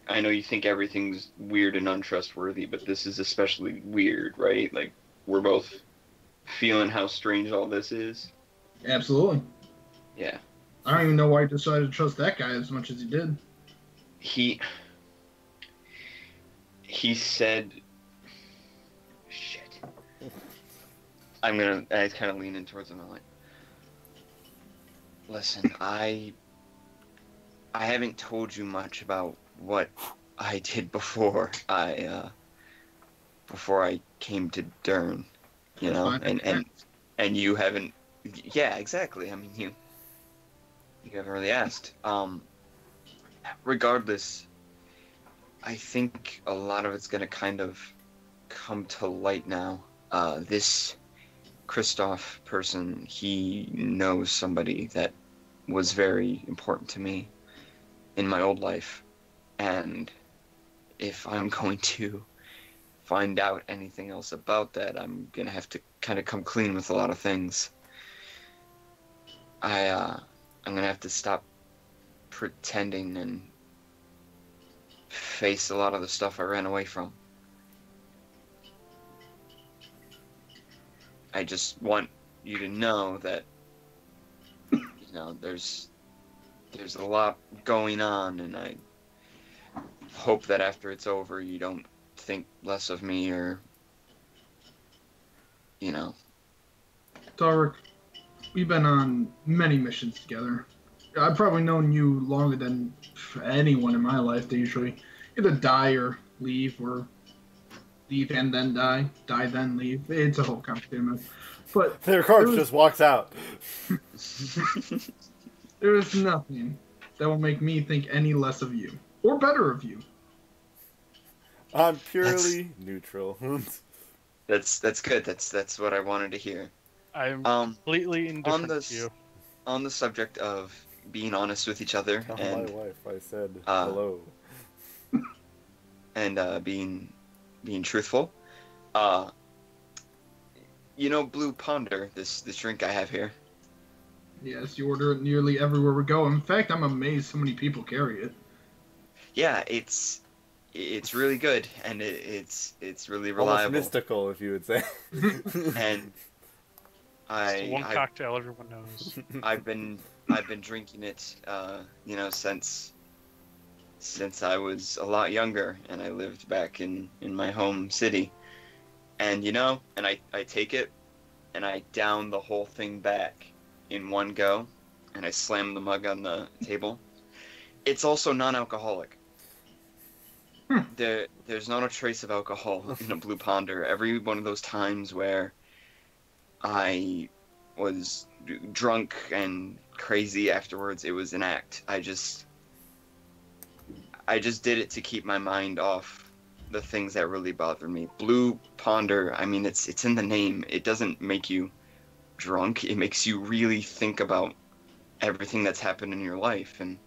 you think everything's weird and untrustworthy, but this is especially weird, right? Like we're both feeling how strange all this is." Absolutely. Yeah. I don't even know why he decided to trust that guy as much as he did. He said, shit. I kind of lean in towards him. I'm like, listen, I haven't told you much about what I did before I came to Dern, you know, and you haven't. Yeah, exactly. I mean, you haven't really asked. Regardless, I think a lot of it's gonna kind of come to light now. This Christoph person, he knows somebody that was very important to me in my old life, and if I'm going to find out anything else about that, I'm gonna have to kind of come clean with a lot of things. I'm gonna have to stop pretending and face a lot of the stuff I ran away from. I just want you to know that, you know, there's a lot going on, and I hope that after it's over you don't think less of me, or, you know. Tarek, we've been on many missions together. I've probably known you longer than anyone in my life. They usually either die or leave or leave and then die, die then leave. It's a whole complicated. But Their corpse just walks out. there is nothing that will make me think any less of you or better of you. I'm purely neutral. That's good. That's what I wanted to hear. I'm Um, completely indifferent this- to you. On the subject of being honest with each other Tell and my wife I said uh, hello. and being truthful, you know, Blue Ponder, this drink I have here. Yes, you order it nearly everywhere we go. In fact, I'm amazed so many people carry it. Yeah, it's really good and it's really Almost reliable. mystical, if you would say. And It's the one I cocktail everyone knows. I've been drinking it, you know, since I was a lot younger and I lived back in my home city. And you know, and I take it and I down the whole thing back in one go and I slam the mug on the table. It's also non-alcoholic. There's not a trace of alcohol in a Blue Ponder. Every one of those times where I was drunk and crazy afterwards, it was an act. I just did it to keep my mind off the things that really bothered me. Blue Ponder, I mean, it's in the name. It doesn't make you drunk. It makes you really think about everything that's happened in your life. And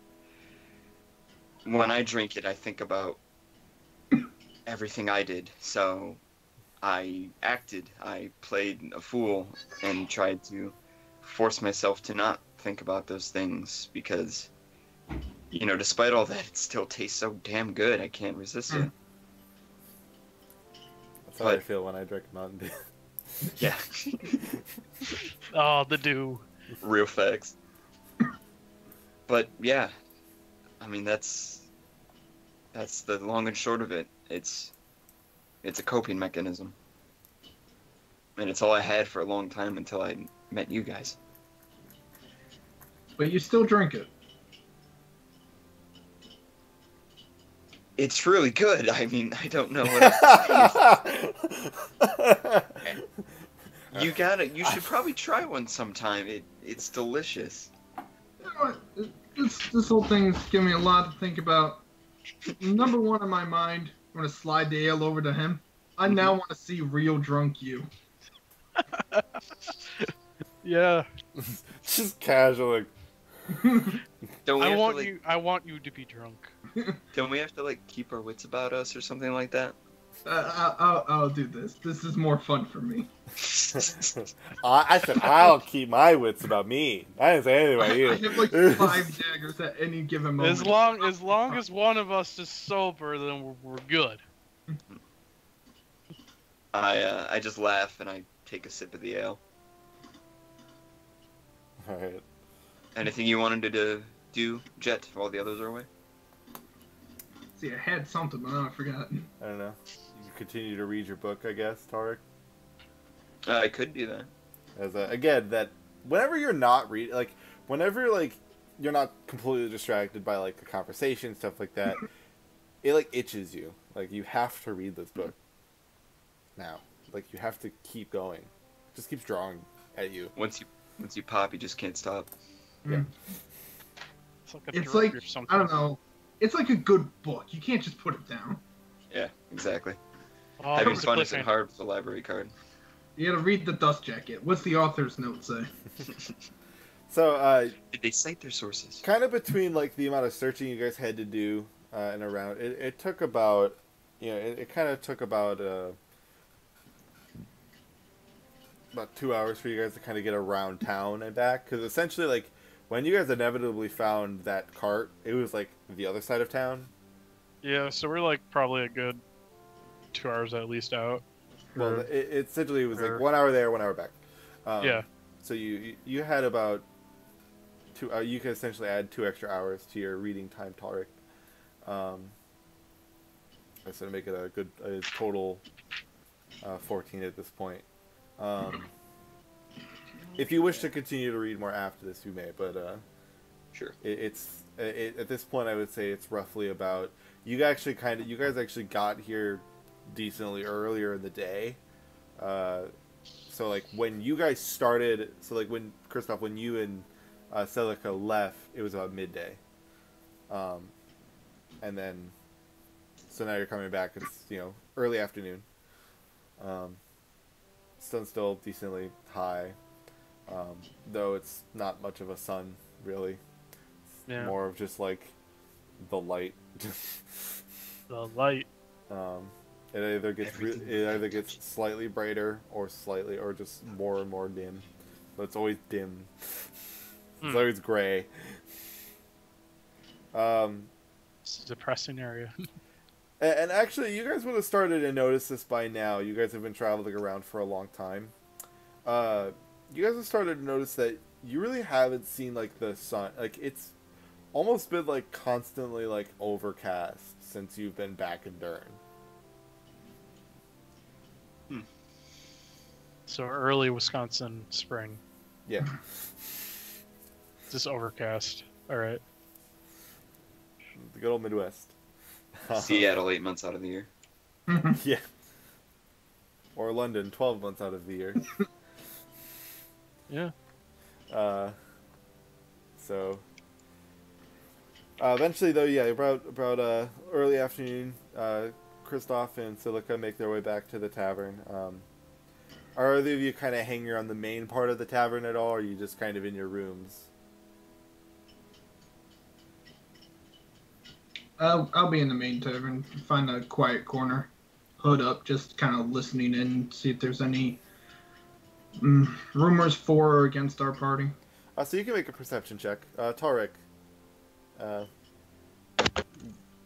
when I drink it, I think about everything I did. So I acted. I played a fool and tried to force myself to not think about those things because, you know, despite all that, it still tastes so damn good. I can't resist it. That's how I feel when I drink Mountain Dew. Yeah. Oh, the dew. Real facts. But yeah, I mean that's the long and short of it. It's a coping mechanism, and it's all I had for a long time until I met you guys. But you still drink it. It's really good. I mean, I don't know what else. You should probably try one sometime. It's delicious. You know what? This whole thing's giving me a lot to think about. Number one in my mind, I'm gonna slide the ale over to him. I now want to see real drunk you. Yeah. Just casually. Don't we I have want to, like, you. I want you to be drunk. Don't we have to like keep our wits about us or something like that? I'll do this. This is more fun for me. I said I'll keep my wits about me. I didn't say anything about you. I have like 5 daggers at any given moment. As long as one of us is sober, then we're good. I just laugh and I take a sip of the ale. All right. Anything you wanted to do, Jet, while the others are away? See, I had something, but now I forgot. I don't know. You continue to read your book, I guess, Tarek. I could do that. As again, that whenever you're not reading, like whenever like you're not completely distracted by like the conversation stuff like that, it like itches you. Like you have to read this book now. Like you have to keep going. It just keeps drawing at you. Once you pop, you just can't stop. Yeah. It's like a It's drug like, or something. I don't know. It's like a good book. You can't just put it down. Yeah, exactly. Oh, Having it's a fun isn't cliffhanger. hard with the library card. You gotta read the dust jacket. What's the author's note say? So, Did they cite their sources? kind of between like the amount of searching you guys had to do and around, it took about, it kind of took about 2 hours for you guys to kind of get around town and back, because essentially like when you guys inevitably found that cart, it was like the other side of town. Yeah, so we're like probably a good 2 hours at least out. Well, it essentially was like or- 1 hour there, 1 hour back. Yeah. So you had about two. You could essentially add 2 extra hours to your reading time, Tarek. That's gonna make it a total 14 at this point. If you wish to continue to read more after this, you may. But Sure. at this point, I would say it's roughly about. You guys actually got here decently earlier in the day. So like when you guys started, so like when Kristoff, when you and Celica left, it was about midday. And then, so now you're coming back. It's early afternoon. Sun's still decently high, though it's not much of a sun really. It's more of just like the light. The light. It either gets slightly brighter or just more and more dim, but it's always dim. It's always gray. It's a depressing area. And actually, you guys would have started to notice this by now. You guys have been traveling around for a long time. You guys have started to notice that you really haven't seen like the sun. Like it's almost been like constantly like overcast since you've been back in Durn. So early Wisconsin spring. Yeah. Just overcast. All right. The good old Midwest. Seattle 8 months out of the year. Yeah. Or London 12 months out of the year. Yeah. So eventually though, yeah, about early afternoon, Kristoff and Celica make their way back to the tavern. Are either of you kind of hanging around the main part of the tavern at all, or are you just kind of in your rooms? I'll be in the main tavern, find a quiet corner, hood up, just kind of listening in, see if there's any rumors for or against our party. So you can make a perception check. Tarek,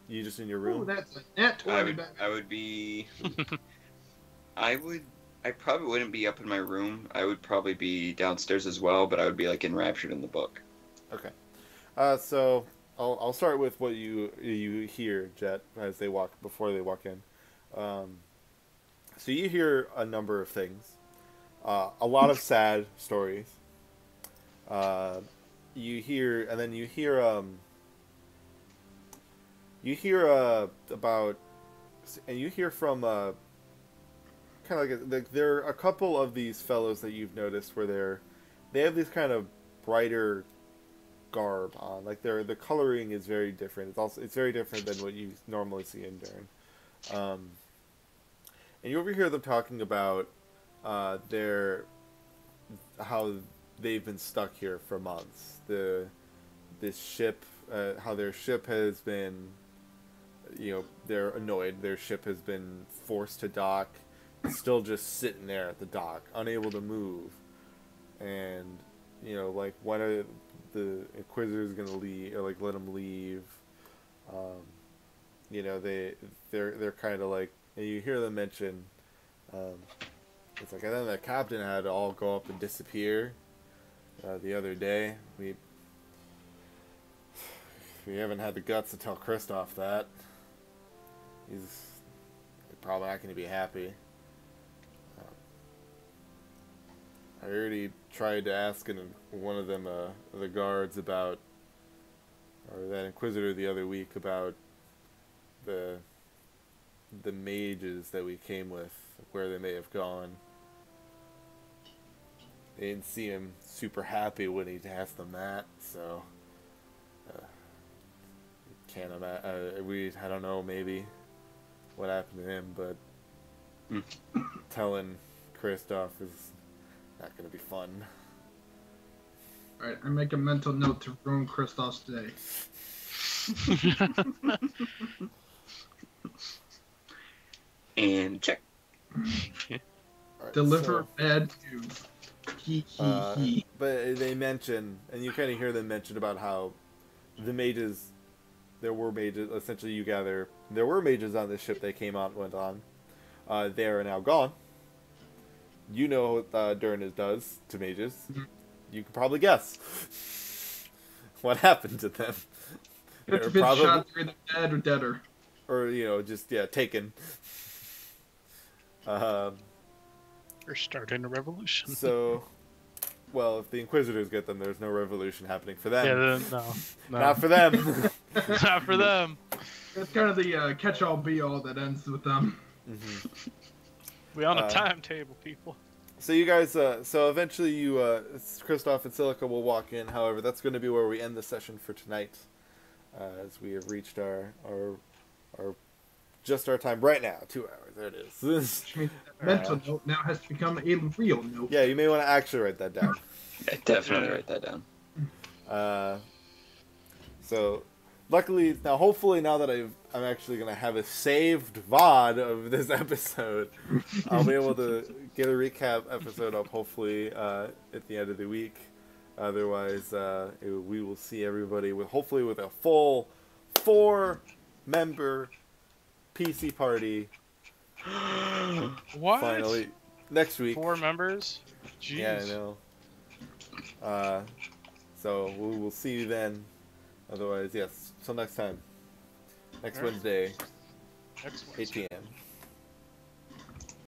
you just in your room? Oh, that's a net 20. I would be. I probably wouldn't be up in my room. I would probably be downstairs as well, but I would be like enraptured in the book. Okay. So I'll start with what you hear, Jet, before they walk in. So you hear a number of things. A lot of sad stories. You hear about, and you hear from kind of like there are a couple of these fellows that you've noticed where they have these kind of brighter garb on. Like the coloring is very different. It's very different than what you normally see in Durn. And you overhear them talking about how they've been stuck here for months. This ship, how their ship has been, they're annoyed. Their ship has been forced to dock, still just sitting there at the dock, unable to move. And like when are the Inquisitors gonna leave, or like let them leave? They're kind of like, and you hear them mention, it's like, and then the captain had to all go up and disappear the other day. We haven't had the guts to tell Kristoff that. He's probably not going to be happy. I already tried to ask one of them, the guards, about, or that Inquisitor the other week, about the mages that we came with, where they may have gone. They didn't see him super happy when he asked them that, so can't imagine. I don't know, maybe what happened to him, but telling Kristoff is not going to be fun. Alright, I make a mental note to ruin Kristoff's day. And check. Right, Deliver bad news. He. But they mention, and you kind of hear them mention about how the mages, there were mages, essentially you gather, there were mages on this ship they came out and went on. They are now gone. You know what Durn does to mages. Mm-hmm. You can probably guess what happened to them. If it's shot, they're either dead or deader. Or, just, taken. Or starting a revolution. So, well, if the Inquisitors get them, there's no revolution happening for them. Yeah, no. Not for them. Not for them. It's kind of the catch-all, be-all that ends with them. Mm-hmm. We on a timetable, people. So you guys, so eventually you, Christoph and Silica will walk in. However, that's going to be where we end the session for tonight, as we have reached our just our time right now, 2 hours. There it is. Which means that mental note now has to become a real note. Yeah, you may want to actually write that down. Yeah, definitely write that down. So, luckily now, hopefully now that I'm actually gonna have a saved VOD of this episode, I'll be able to get a recap episode up hopefully at the end of the week. Otherwise, we will see everybody hopefully with a full 4-member PC party. What? Finally, next week. 4 members? Jeez. Yeah, I know. So we will see you then. Otherwise, yes. Till next time. Next All right. Wednesday, Next 8 p.m.